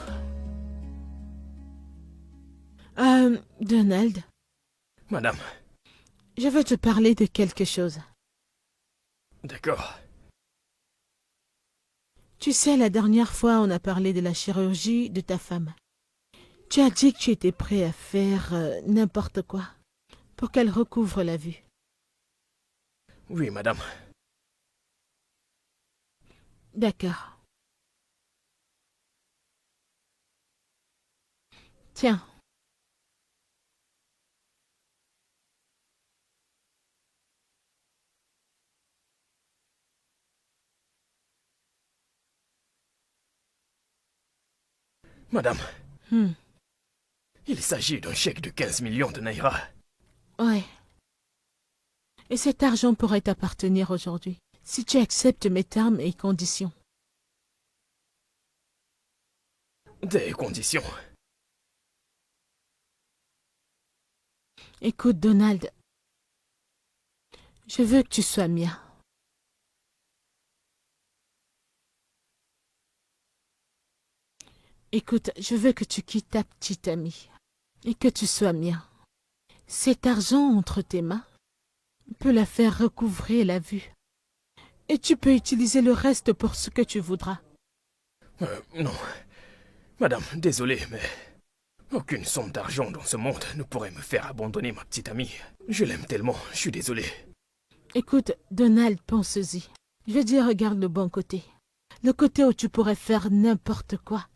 Donald, Madame, je veux te parler de quelque chose. d'accord. Tu sais, la dernière fois, on a parlé de la chirurgie de ta femme. Tu as dit que tu étais prêt à faire n'importe quoi pour qu'elle recouvre la vue. Oui, madame. D'accord. Tiens. Madame, Hmm. il s'agit d'un chèque de 15 millions de naira. Ouais. Et cet argent pourrait t'appartenir aujourd'hui, si tu acceptes mes termes et conditions. Des conditions. Écoute, Donald, je veux que tu sois mien. Écoute, je veux que tu quittes ta petite amie et que tu sois mien. Cet argent entre tes mains peut la faire recouvrer la vue. Et tu peux utiliser le reste pour ce que tu voudras. Non. Madame, désolé, mais aucune somme d'argent dans ce monde ne pourrait me faire abandonner ma petite amie. Je l'aime tellement, je suis désolé. Écoute, Donald, pense-y. Je veux dire, regarde le bon côté. Le côté où tu pourrais faire n'importe quoi.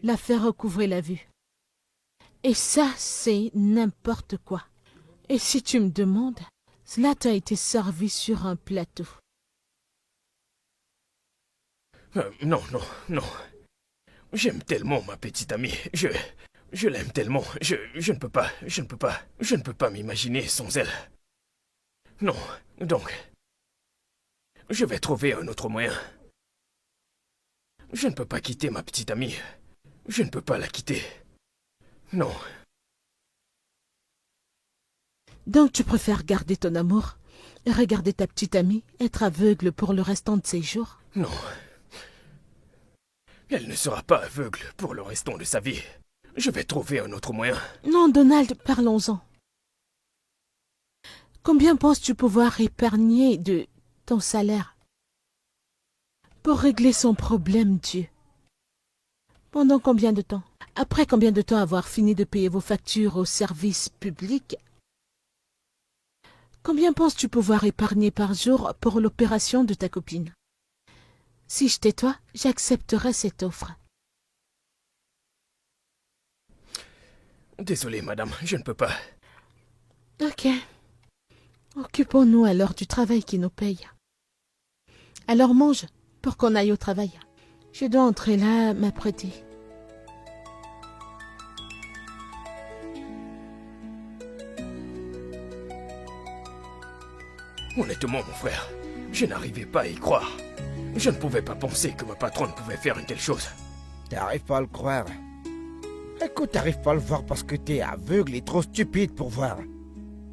La faire recouvrer la vue. Et ça, c'est n'importe quoi. Et si tu me demandes, cela t'a été servi sur un plateau. Non, non, non. J'aime tellement ma petite amie. Je l'aime tellement. Je ne peux pas, je ne peux pas m'imaginer sans elle. Non, donc, je vais trouver un autre moyen. Je ne peux pas quitter ma petite amie. Je ne peux pas la quitter. Non. Donc tu préfères garder ton amour et regarder ta petite amie être aveugle pour le restant de ses jours? Non. Elle ne sera pas aveugle pour le restant de sa vie. Je vais trouver un autre moyen. Non, Donald, parlons-en. Combien penses-tu pouvoir épargner de ton salaire pour régler son problème, Dieu? Pendant combien de temps? Après combien de temps avoir fini de payer vos factures au service public? Combien penses-tu pouvoir épargner par jour pour l'opération de ta copine? Si j'étais toi, j'accepterais cette offre. Désolé, madame, je ne peux pas. Ok, Occupons-nous alors du travail qui nous paye. Alors mange pour qu'on aille au travail. Je dois entrer là, m'apprêter. Honnêtement, mon frère, je n'arrivais pas à y croire. Je ne pouvais pas penser que ma patronne pouvait faire une telle chose. T'arrives pas à le croire. Écoute, t'arrives pas à le voir parce que t'es aveugle et trop stupide pour voir.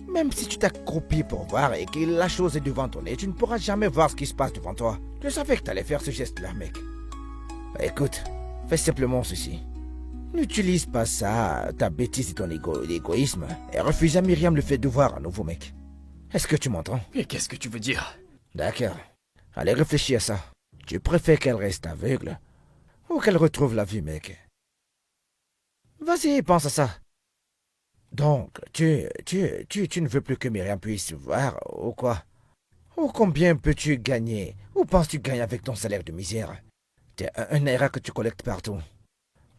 Même si tu t'accroupis pour voir et que la chose est devant ton nez, tu ne pourras jamais voir ce qui se passe devant toi. Je savais que t'allais faire ce geste-là, mec. Écoute, fais simplement ceci. N'utilise pas ça, ta bêtise et ton égoïsme, et refuse à Myriam le fait de voir à nouveau, mec. Est-ce que tu m'entends? Et qu'est-ce que tu veux dire? D'accord. Allez, réfléchis à ça. Tu préfères qu'elle reste aveugle ou qu'elle retrouve la vue, mec? Vas-y, pense à ça. Donc, tu ne veux plus que Myriam puisse voir, ou quoi? Ou combien peux-tu gagner? Ou penses-tu gagner avec ton salaire de misère? T'es un erreur que tu collectes partout.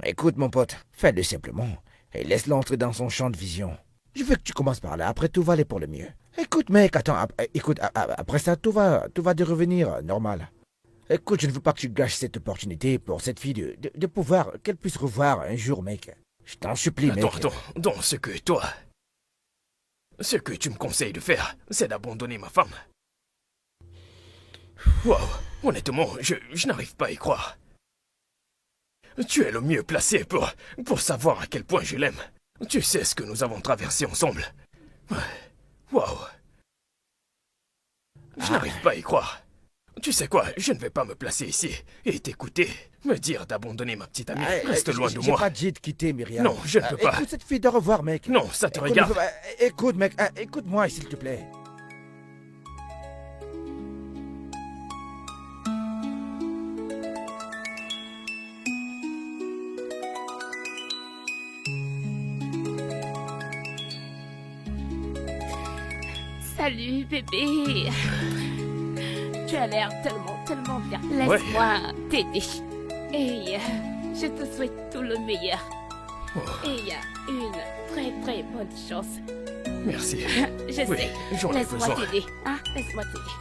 Écoute, mon pote, fais-le simplement et laisse-le entrer dans son champ de vision. Je veux que tu commences par là, après tout va aller pour le mieux. Écoute, mec, attends, écoute, après ça, tout va devenir normal. Écoute, je ne veux pas que tu gâches cette opportunité pour cette fille de pouvoir, qu'elle puisse revoir un jour, mec. Je t'en supplie, mec. Attends, donc ce que tu me conseilles de faire, c'est d'abandonner ma femme. Wow, honnêtement, je n'arrive pas à y croire. Tu es le mieux placé pour savoir à quel point je l'aime. Tu sais ce que nous avons traversé ensemble. Wow. Je n'arrive pas à y croire. Tu sais quoi, je ne vais pas me placer ici et t'écouter, me dire d'abandonner ma petite amie. Reste loin de J'ai moi. pas dit de quitter, Myriam. Non, je ne peux pas. Écoute cette fille de revoir, mec. Non, ça te regarde. Écoute, mec, écoute-moi, s'il te plaît. Salut, bébé. Tu as l'air tellement bien. Laisse-moi t'aider. Et je te souhaite tout le meilleur. Oh, Et une très bonne chance. merci. Je Oui, sais. j'en ai Laisse-moi besoin. t'aider. Hein? Laisse-moi t'aider.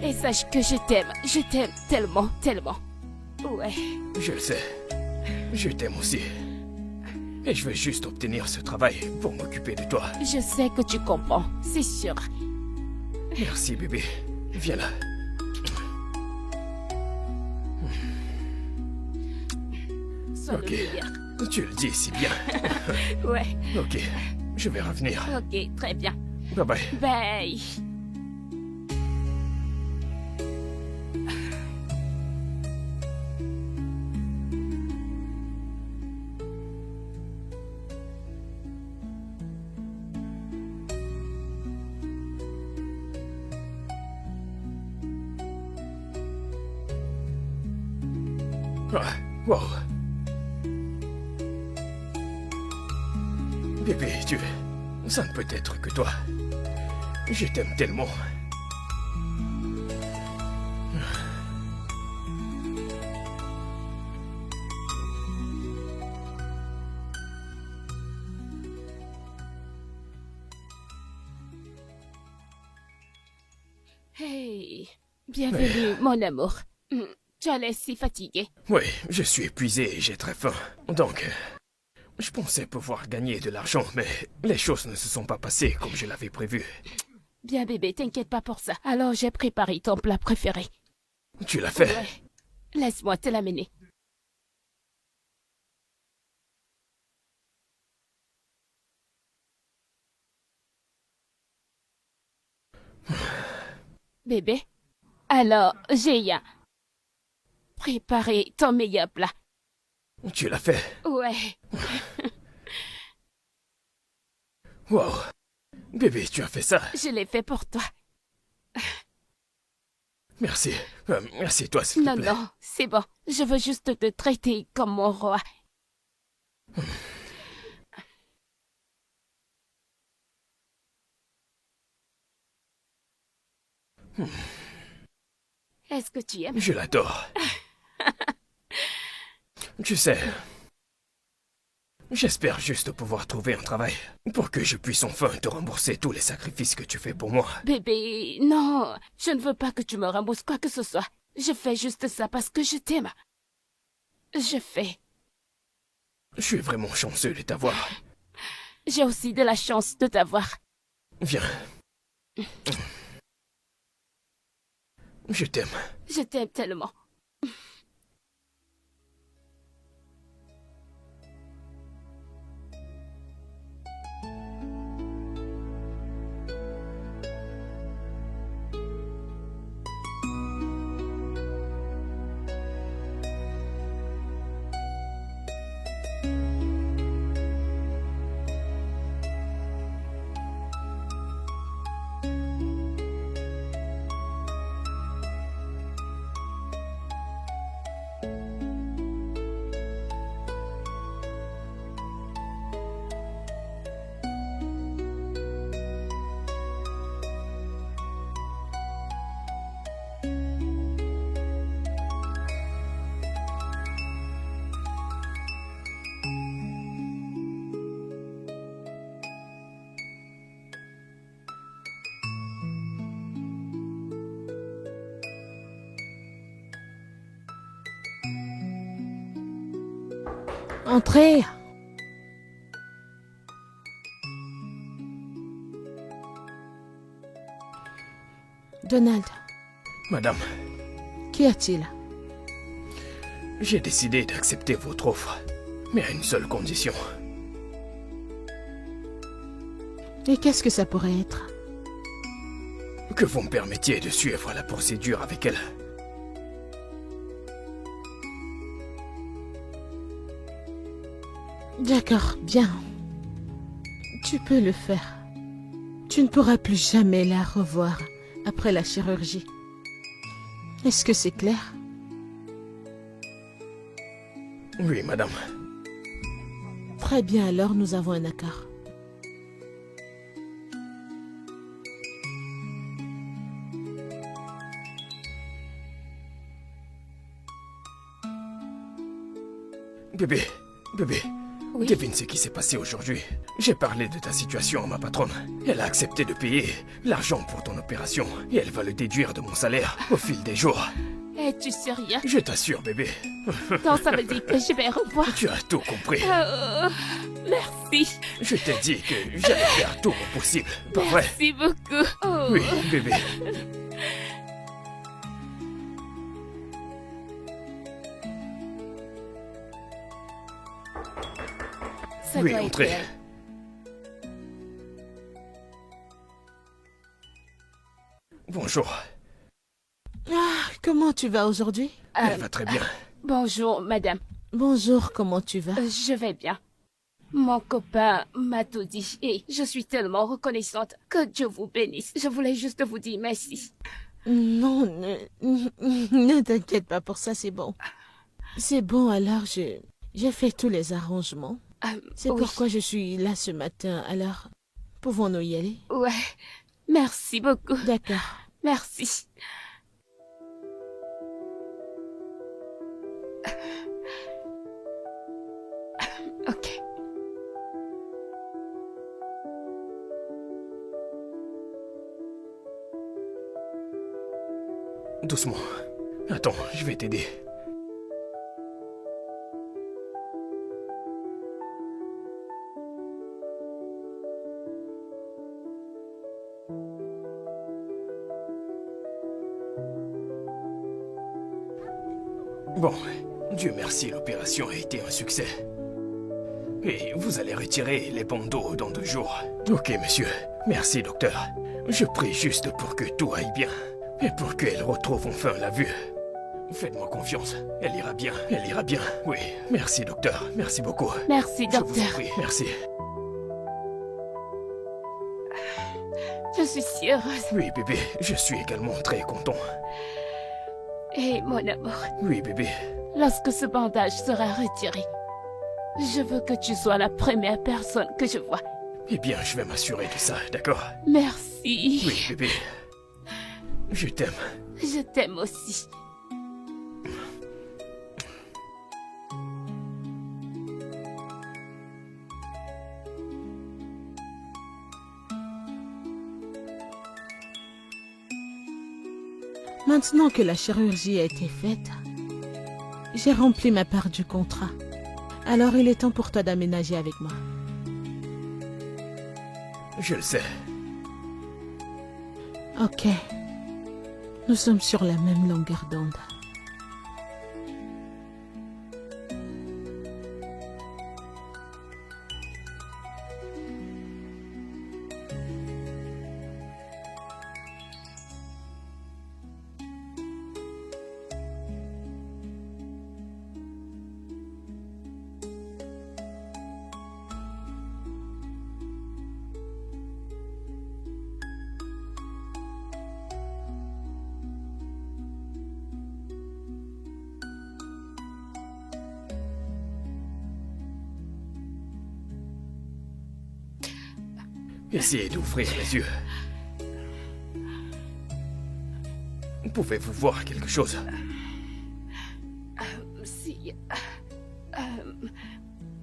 Et sache que je t'aime tellement. Ouais. Je le sais. Je t'aime aussi. Et je veux juste obtenir ce travail pour m'occuper de toi. Je sais que tu comprends, c'est sûr. Merci, bébé. Viens là. Sois Ok. le meilleur. Tu le dis si bien. Ouais. Ok, je vais revenir. Ok, très bien. Bye bye. Bye. Ah, wow. Bébé, ça ne peut être que toi. Je t'aime tellement. Hey, bienvenue, mon amour. Tu as l'air si fatigué. Oui, je suis épuisé et j'ai très faim. Donc, je pensais pouvoir gagner de l'argent, mais les choses ne se sont pas passées comme je l'avais prévu. Bien, bébé, t'inquiète pas pour ça. Alors, j'ai préparé ton plat préféré. Tu l'as fait? Ouais. Laisse-moi te l'amener. Bébé, alors, j'ai préparé ton meilleur plat. Tu l'as fait? Ouais. Wow. Bébé, tu as fait ça? Je l'ai fait pour toi. Merci. Merci toi, s'il te Non, plaît. non, c'est bon. Je veux juste te traiter comme mon roi. Est-ce que tu aimes? Je l'adore. Tu sais, J'espère juste pouvoir trouver un travail pour que je puisse enfin te rembourser tous les sacrifices que tu fais pour moi. Bébé, non, je ne veux pas que tu me rembourses quoi que ce soit. Je fais juste ça parce que je t'aime. Je fais. Je suis vraiment chanceux de t'avoir. J'ai aussi de la chance de t'avoir. Viens. Je t'aime. Je t'aime tellement. Entrez. Donald, Madame, qu'y a-t-il? j'ai décidé d'accepter votre offre, mais à une seule condition. Et qu'est-ce que ça pourrait être? Que vous me permettiez de suivre la procédure avec elle. D'accord, bien. Tu peux le faire. Tu ne pourras plus jamais la revoir après la chirurgie. Est-ce que c'est clair? Oui, madame. Très bien, alors nous avons un accord. Bébé, bébé, Oui. devine ce qui s'est passé aujourd'hui. J'ai parlé de ta situation à ma patronne. Elle a accepté de payer l'argent pour ton opération et elle va le déduire de mon salaire au fil des jours. Es-tu sérieux? Je t'assure, bébé. Donc ça veut dire que je vais revoir. Tu as tout compris. Merci. Je t'ai dit que j'allais faire tout mon possible, pas vrai? Merci beaucoup. Oh. Oui, bébé. Ça Oui, doit être entrez. elle. Bonjour. Ah, comment tu vas aujourd'hui? Elle va très bien. Bonjour, madame. Bonjour, comment tu vas? Je vais bien. Mon copain m'a tout dit et je suis tellement reconnaissante. Que Dieu vous bénisse. Je voulais juste vous dire merci. Non, ne t'inquiète pas pour ça, c'est bon. C'est bon, alors j'ai fait tous les arrangements. C'est Oui. pourquoi je suis là ce matin, alors pouvons-nous y aller? Ouais. Merci beaucoup. D'accord. Merci. Ok. Doucement. Attends, je vais t'aider. Bon, Dieu merci, l'opération a été un succès. Et vous allez retirer les bandeaux dans 2 jours. Ok, monsieur. Merci, docteur. Je prie juste pour que tout aille bien. Et pour qu'elle retrouve enfin la vue. Faites-moi confiance. Elle ira bien. Elle ira bien. Oui. Merci, docteur. Merci beaucoup. Merci, Je vous en docteur. prie. Merci. Je suis si heureuse. Oui, bébé. Je suis également très content. Et mon amour, Oui, bébé. lorsque ce bandage sera retiré, je veux que tu sois la première personne que je vois. Eh bien, je vais m'assurer de ça, d'accord? Merci. Oui, bébé. Je t'aime. Je t'aime aussi. Maintenant que la chirurgie a été faite, j'ai rempli ma part du contrat. Alors il est temps pour toi d'aménager avec moi. Je le sais. Ok. Nous sommes sur la même longueur d'onde. Essayez d'ouvrir les yeux. Pouvez-vous voir quelque chose? Si.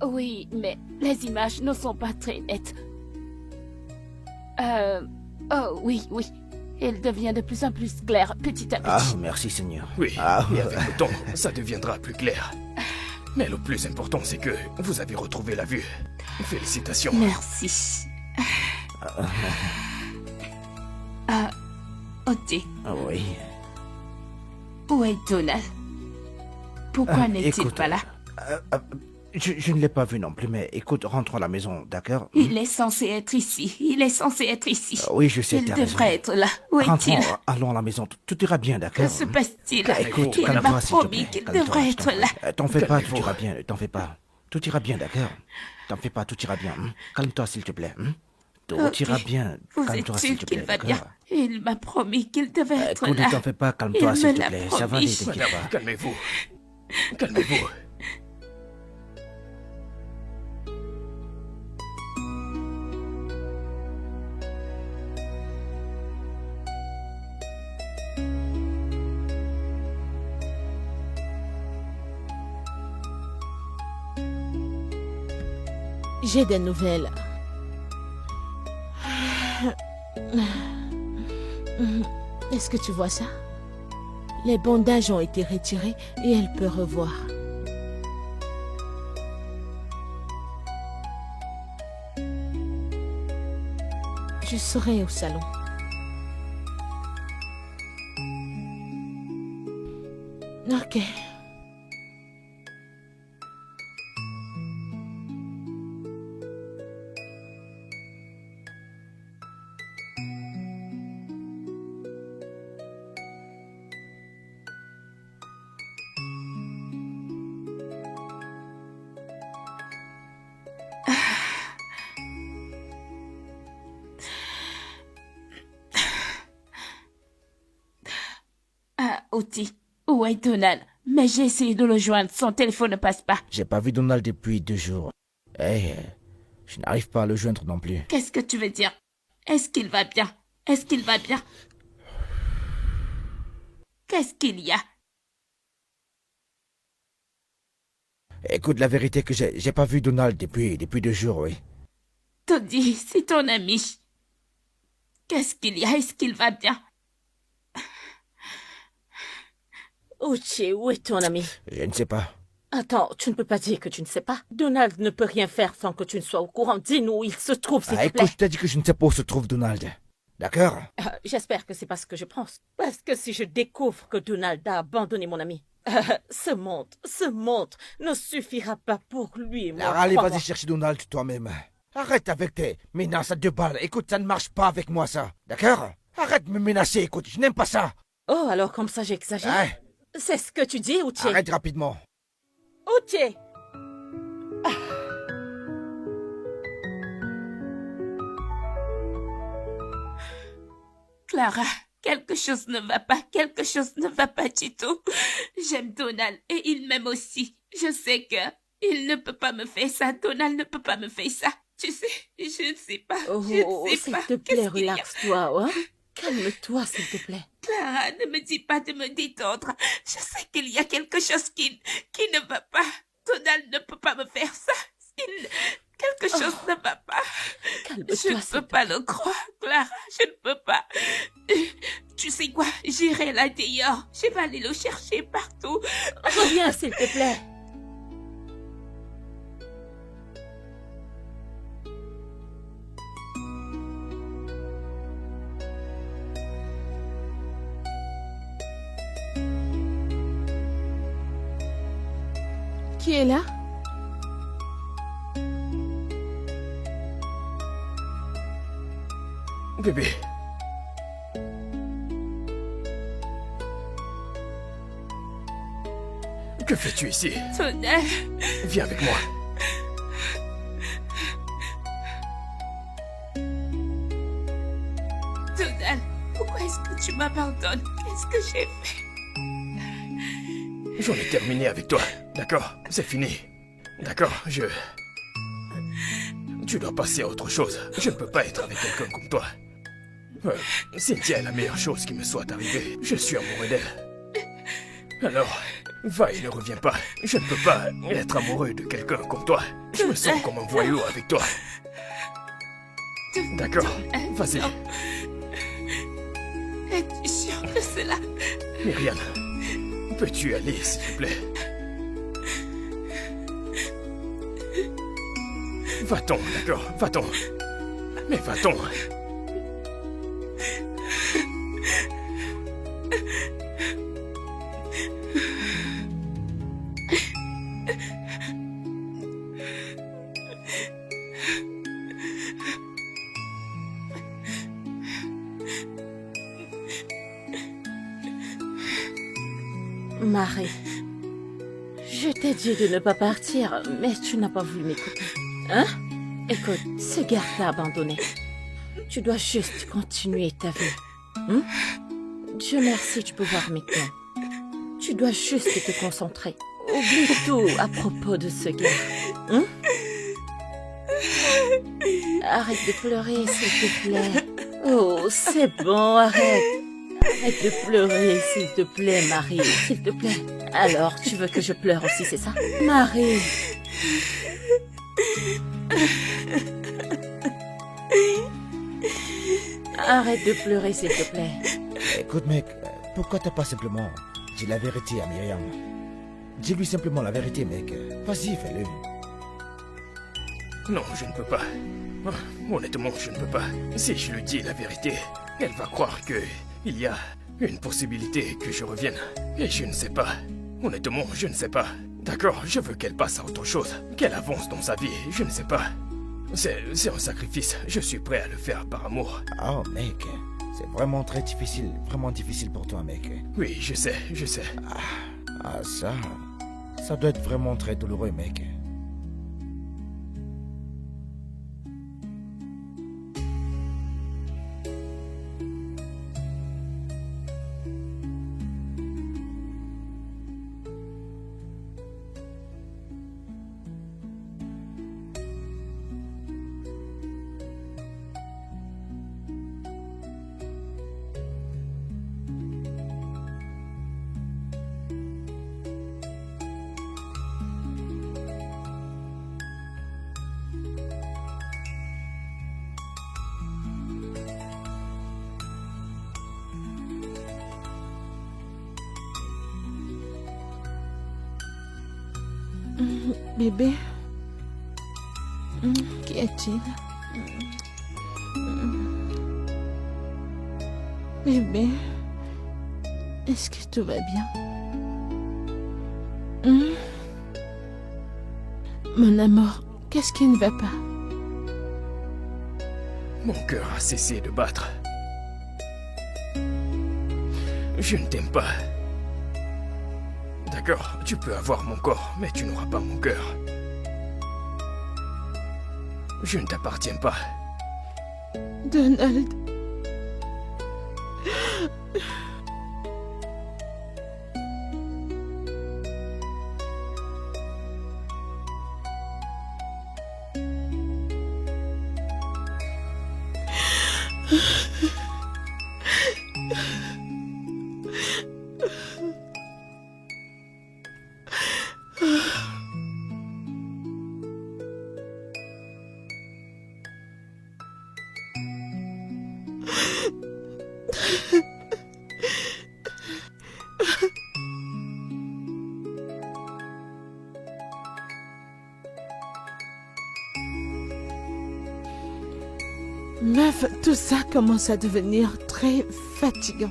Oui, mais les images ne sont pas très nettes. Oh, oui, oui. Il devient de plus en plus clair petit à petit. Ah, merci Seigneur. Oui, Ah, et avec le temps, ça deviendra plus clair. Mais le plus important, c'est que vous avez retrouvé la vue. Félicitations. Merci. Oti, ah oui. où est Donald? Pourquoi n'est-il Écoute, pas là? Je ne l'ai pas vu non plus, mais écoute, rentrons à la maison, d'accord? Il est censé être ici. Il est censé être ici. Oui, je sais, Il t'as devrait raison. être là. Où est-il? Rentrons, allons à la maison, tout ira bien, d'accord? Que se passe-t-il? Écoute, Il m'a calme-toi, s'il te promis plaît. qu'il Calme-toi, devrait je t'en être là. prie. T'en fais pas, tout Calmez-vous. ira bien, t'en fais pas. Tout ira bien, d'accord? T'en fais pas, tout ira bien. Calme-toi, s'il te plaît. Tout Ok. ira bien. Vous êtes Calme-toi, sûr s'il te qu'il plaît, va bien? d'accord? Il m'a promis qu'il devait être Écoute, là. ne t'en fais pas, calme-toi, Il s'il me te l'a plaît. Ça va promis. aller, t'inquiète Madame, pas. calmez-vous. Calmez-vous. J'ai des nouvelles. Est-ce que tu vois ça? Les bandages ont été retirés et elle peut revoir. Je serai au salon. Ok. Oti, où est Donald? Mais j'ai essayé de le joindre. Son téléphone ne passe pas. J'ai pas vu Donald depuis 2 jours. Je n'arrive pas à le joindre non plus. Qu'est-ce que tu veux dire? Est-ce qu'il va bien? Est-ce qu'il va bien? Qu'est-ce qu'il y a? Écoute, la vérité que j'ai pas vu Donald depuis 2 jours, oui. Toddy, c'est ton ami. Qu'est-ce qu'il y a? Est-ce qu'il va bien? Uche, où est ton ami? Je ne sais pas. Attends, tu ne peux pas dire que tu ne sais pas. Donald ne peut rien faire sans que tu ne sois au courant. Dis-nous où il se trouve, s'il te Écoute, plaît. je t'ai dit que je ne sais pas où se trouve Donald. D'accord? J'espère que c'est pas ce que je pense. Parce que si je découvre que Donald a abandonné mon ami, ce monde ne suffira pas pour lui, moi. Alors, allez, crois-moi. vas-y chercher Donald toi-même. Arrête avec tes menaces à 2 balles. Écoute, ça ne marche pas avec moi, ça. D'accord? Arrête de me menacer, écoute, je n'aime pas ça. Oh, alors comme ça j'exagère. Hein? C'est ce que tu dis, Uche? Arrête rapidement. Uche! Clara, quelque chose ne va pas. Quelque chose ne va pas du tout. J'aime Donald et il m'aime aussi. Je sais que il ne peut pas me faire ça. Donald ne peut pas me faire ça. Tu sais, je ne sais pas. Oh, je ne sais s'il pas. te plaît, Qu'est-ce qu'il y a? relaxe-toi, hein? Calme-toi, s'il te plaît. Clara, ne me dis pas de me détendre. Je sais qu'il y a quelque chose qui ne va pas. Donald ne peut pas me faire ça. Quelque chose ne va pas. Calme-toi, Je ne s'il peux te pas le croire, Clara. Je ne peux pas. Tu sais quoi? J'irai là dehors. Je vais aller le chercher partout. Reviens, s'il te plaît. Qui est là? Bébé. Que fais-tu ici? Donald, Viens avec moi. Donald, pourquoi est-ce que tu m'abandonnes? Qu'est-ce que j'ai fait? J'en ai terminé avec toi. D'accord? C'est fini. D'accord? Tu dois passer à autre chose. Je ne peux pas être avec quelqu'un comme toi. Cynthia est la meilleure chose qui me soit arrivée. Je suis amoureux d'elle. Alors, va et ne reviens pas. Je ne peux pas être amoureux de quelqu'un comme toi. Je me sens comme un voyou avec toi. D'accord? Vas-y. Es-tu sûr de cela? Myriam, peux-tu aller, s'il te plaît? Va-t'en, d'accord? Va-t'en. Mais va-t'en. Marie, je t'ai dit de ne pas partir, mais tu n'as pas voulu m'écouter. Hein? Écoute, ce gars t'a abandonné. Tu dois juste continuer ta vie. Hein? Dieu merci, tu peux voir maintenant. Tu dois juste te concentrer. Oublie tout à propos de ce gars. Hein? Arrête de pleurer, s'il te plaît. Oh, c'est bon, arrête. Arrête de pleurer, s'il te plaît, Marie. S'il te plaît. Alors, tu veux que je pleure aussi, c'est ça? Marie. Arrête de pleurer, s'il te plaît. Écoute, mec, pourquoi t'as pas simplement dit la vérité à Myriam? Dis-lui simplement la vérité, mec. Vas-y, fais-le. Non, je ne peux pas. Honnêtement, je ne peux pas. Si je lui dis la vérité, elle va croire que il y a une possibilité que je revienne. Et je ne sais pas. Honnêtement, je ne sais pas. D'accord, je veux qu'elle passe à autre chose, qu'elle avance dans sa vie, je ne sais pas. C'est un sacrifice, je suis prêt à le faire par amour. Oh, mec, c'est vraiment très difficile, vraiment difficile pour toi, mec. Oui, je sais, je sais. Ah, ça doit être vraiment très douloureux, mec. Bébé, qu'y a-t-il? Bébé, est-ce que tout va bien? Mon amour, qu'est-ce qui ne va pas? Mon cœur a cessé de battre. Je ne t'aime pas. D'accord, tu peux avoir mon corps, mais tu n'auras pas mon cœur. Je ne t'appartiens pas. Donald. Meuf, tout ça commence à devenir très fatigant.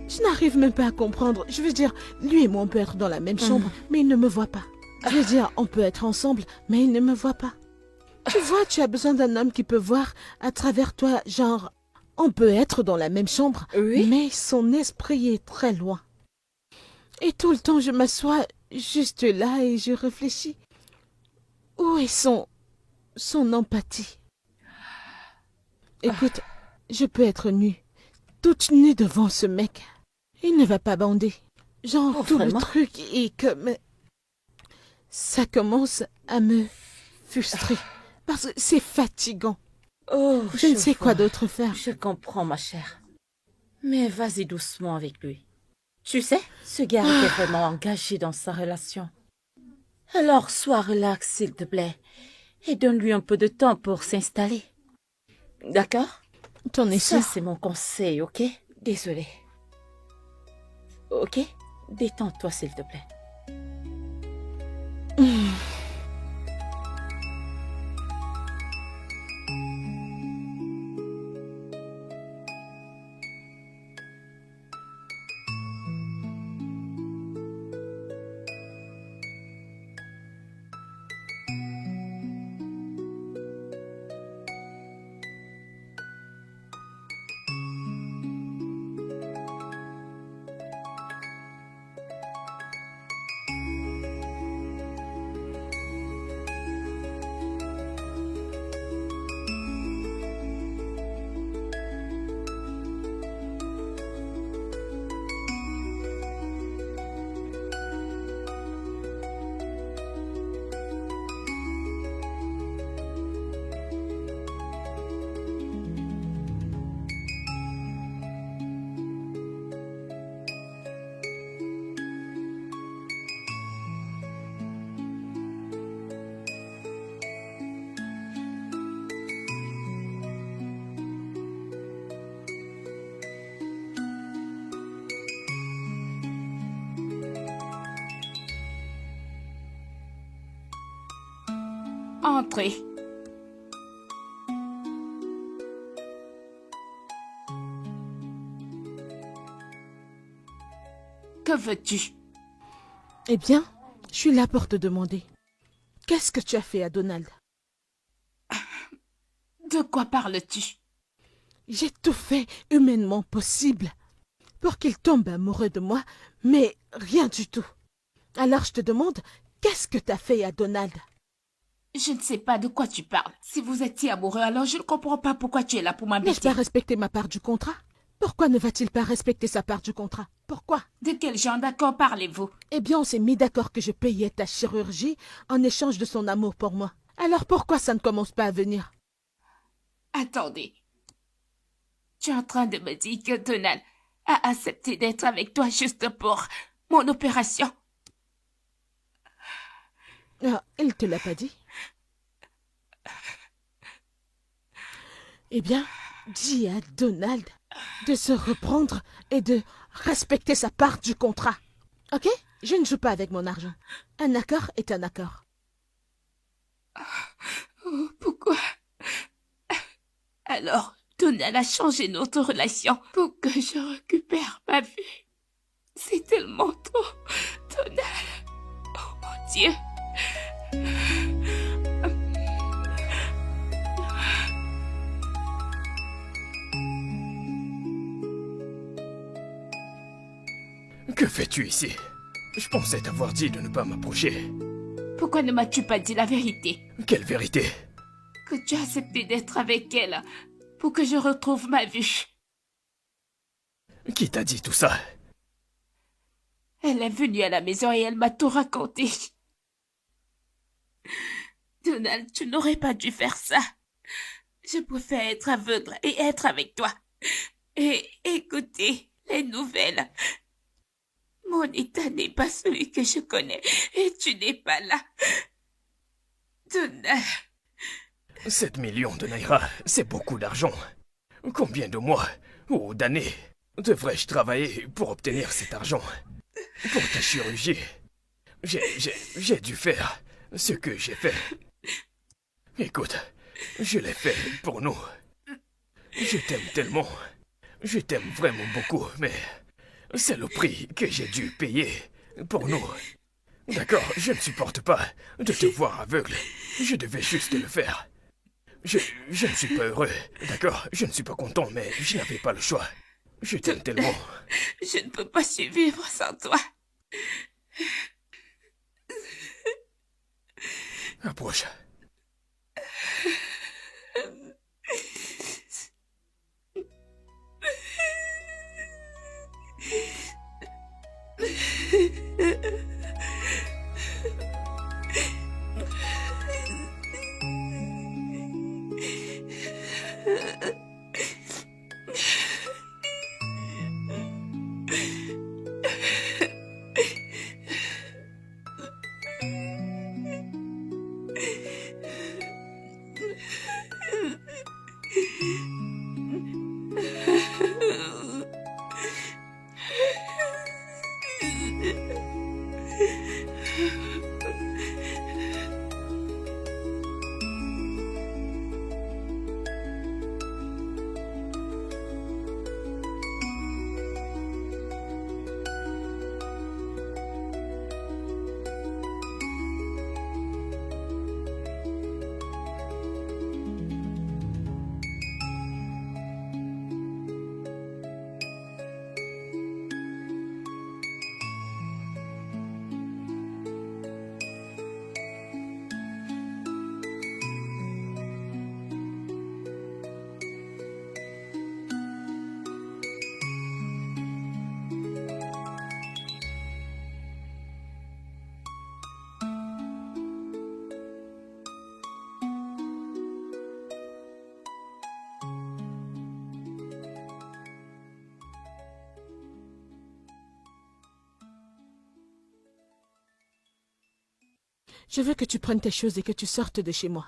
Je n'arrive même pas à comprendre. Je veux dire, lui et moi, on peut être dans la même chambre, mais il ne me voit pas. Je veux dire, on peut être ensemble, mais il ne me voit pas. Tu vois, tu as besoin d'un homme qui peut voir à travers toi, genre, on peut être dans la même chambre, Oui. mais son esprit est très loin. Et tout le temps, je m'assois juste là et je réfléchis. Où est son empathie? Écoute, je peux être nue, toute nue devant ce mec. Il ne va pas bander. Genre, Oh, tout le vraiment? truc est comme... Ça commence à me frustrer. Parce que c'est fatigant. Oh, Je ne sais quoi vois. d'autre faire. Je comprends, ma chère. Mais vas-y doucement avec lui. Tu sais, ce gars était vraiment engagé dans sa relation. Alors, sois relax, s'il te plaît. Et donne-lui un peu de temps pour s'installer. D'accord? T'en es Ça, sûr? c'est mon conseil, ok? Désolée. Ok? Détends-toi, s'il te plaît. Entrez. Que veux-tu? Eh bien, je suis là pour te demander. Qu'est-ce que tu as fait à Donald? De quoi parles-tu? J'ai tout fait humainement possible pour qu'il tombe amoureux de moi, mais rien du tout. Alors je te demande, qu'est-ce que tu as fait à Donald? Je ne sais pas de quoi tu parles. Si vous étiez amoureux, alors je ne comprends pas pourquoi tu es là pour N'ai-je m'embêter. pas respecté ma part du contrat? Pourquoi ne va-t-il pas respecter sa part du contrat? Pourquoi? De quel genre d'accord parlez-vous? Eh bien, on s'est mis d'accord que je payais ta chirurgie en échange de son amour pour moi. Alors pourquoi ça ne commence pas à venir? Attendez. Tu es en train de me dire que Donald a accepté d'être avec toi juste pour mon opération? Ah, il te l'a pas dit? Eh bien, dis à Donald de se reprendre et de respecter sa part du contrat. Ok? Je ne joue pas avec mon argent. Un accord est un accord. Oh, pourquoi? Alors, Donald a changé notre relation pour que je récupère ma vue. C'est tellement trop, Donald. Oh mon Dieu. Que fais-tu ici? Je pensais t'avoir dit de ne pas m'approcher. Pourquoi ne m'as-tu pas dit la vérité? Quelle vérité? Que tu as accepté d'être avec elle pour que je retrouve ma vue. Qui t'a dit tout ça? Elle est venue à la maison et elle m'a tout raconté. Donald, tu n'aurais pas dû faire ça. Je préfère être aveugle et être avec toi. Et écouter les nouvelles. Mon état n'est pas celui que je connais et tu n'es pas là. Donald, 7 millions de naira, c'est beaucoup d'argent. Combien de mois ou d'années devrais-je travailler pour obtenir cet argent? Pour ta chirurgie, j'ai dû faire ce que j'ai fait. Écoute, je l'ai fait pour nous. Je t'aime tellement. Je t'aime vraiment beaucoup, mais c'est le prix que j'ai dû payer pour nous. D'accord, je ne supporte pas de te voir aveugle. Je devais juste le faire. Je ne suis pas heureux, d'accord? Je ne suis pas content, mais je n'avais pas le choix. Je t'aime tellement. Je ne peux pas survivre sans toi. Approche. Je veux que tu prennes tes choses et que tu sortes de chez moi.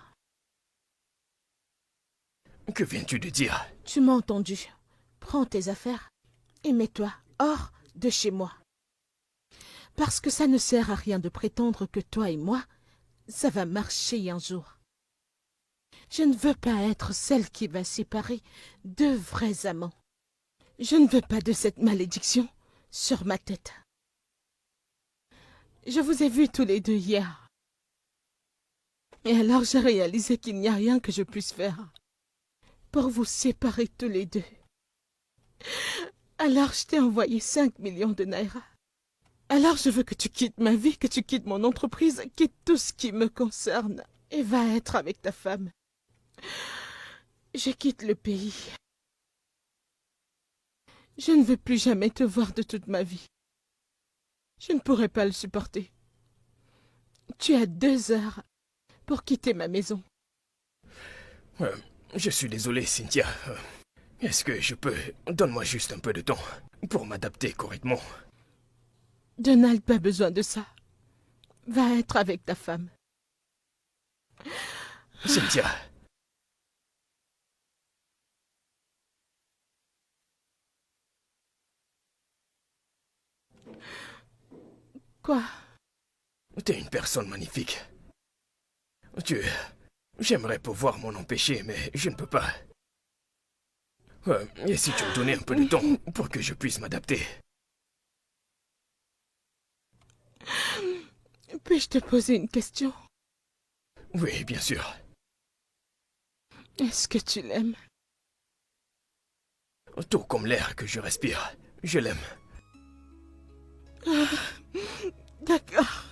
Que viens-tu de dire? Tu m'as entendu. Prends tes affaires et mets-toi hors de chez moi. Parce que ça ne sert à rien de prétendre que toi et moi, ça va marcher un jour. Je ne veux pas être celle qui va séparer deux vrais amants. Je ne veux pas de cette malédiction sur ma tête. Je vous ai vus tous les deux hier. Et alors j'ai réalisé qu'il n'y a rien que je puisse faire pour vous séparer tous les deux. Alors je t'ai envoyé 5 millions de naira. Alors je veux que tu quittes ma vie, que tu quittes mon entreprise, quitte tout ce qui me concerne et va être avec ta femme. Je quitte le pays. Je ne veux plus jamais te voir de toute ma vie. Je ne pourrai pas le supporter. Tu as 2 heures pour quitter ma maison. Je suis désolé, Cynthia. Est-ce que je peux... Donne-moi juste un peu de temps pour m'adapter correctement. Donald n'a pas besoin de ça. Va être avec ta femme. Cynthia. Quoi? T'es une personne magnifique. J'aimerais pouvoir m'en empêcher, mais je ne peux pas. Et si tu me donnais un peu de temps pour que je puisse m'adapter? Puis-je te poser une question? Oui, bien sûr. Est-ce que tu l'aimes? Tout comme l'air que je respire, je l'aime. D'accord.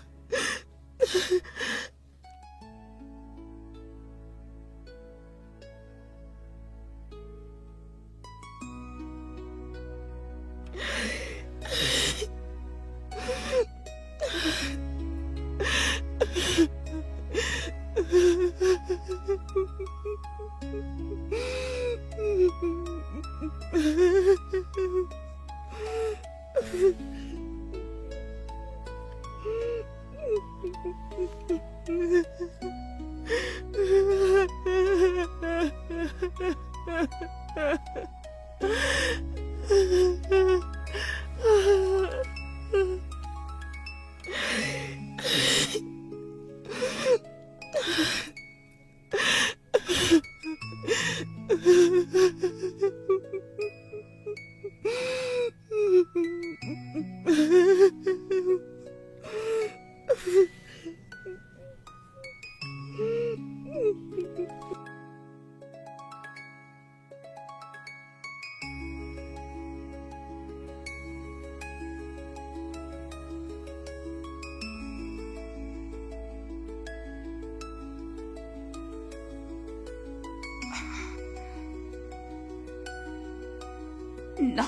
Non.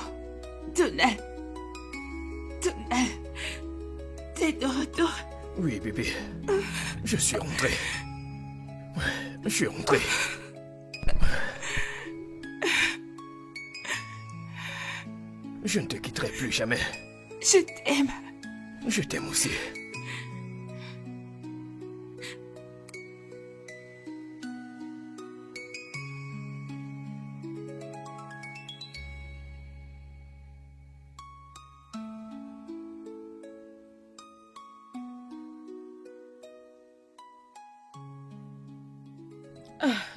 Donald. Donald. T'es de retour. Oui, bébé. Je suis rentré. Je suis rentré. Je ne te quitterai plus jamais. Je t'aime. Je t'aime aussi.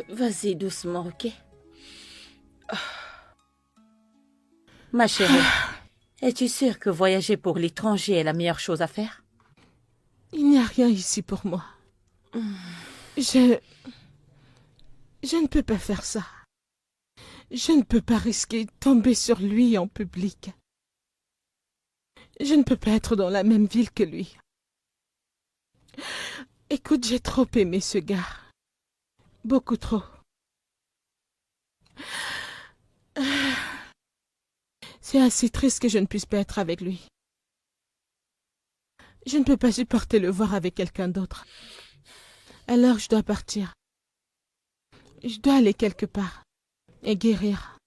Vas-y doucement, ok? Ma chérie, es-tu sûre que voyager pour l'étranger est la meilleure chose à faire? Il n'y a rien ici pour moi. Je ne peux pas faire ça. Je ne peux pas risquer de tomber sur lui en public. Je ne peux pas être dans la même ville que lui. Écoute, j'ai trop aimé ce gars. Beaucoup trop. C'est assez triste que je ne puisse pas être avec lui. Je ne peux pas supporter le voir avec quelqu'un d'autre. Alors je dois partir. Je dois aller quelque part et guérir.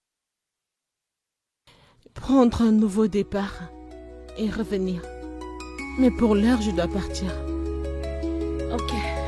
Prendre un nouveau départ et revenir. Mais pour l'heure, je dois partir. Ok.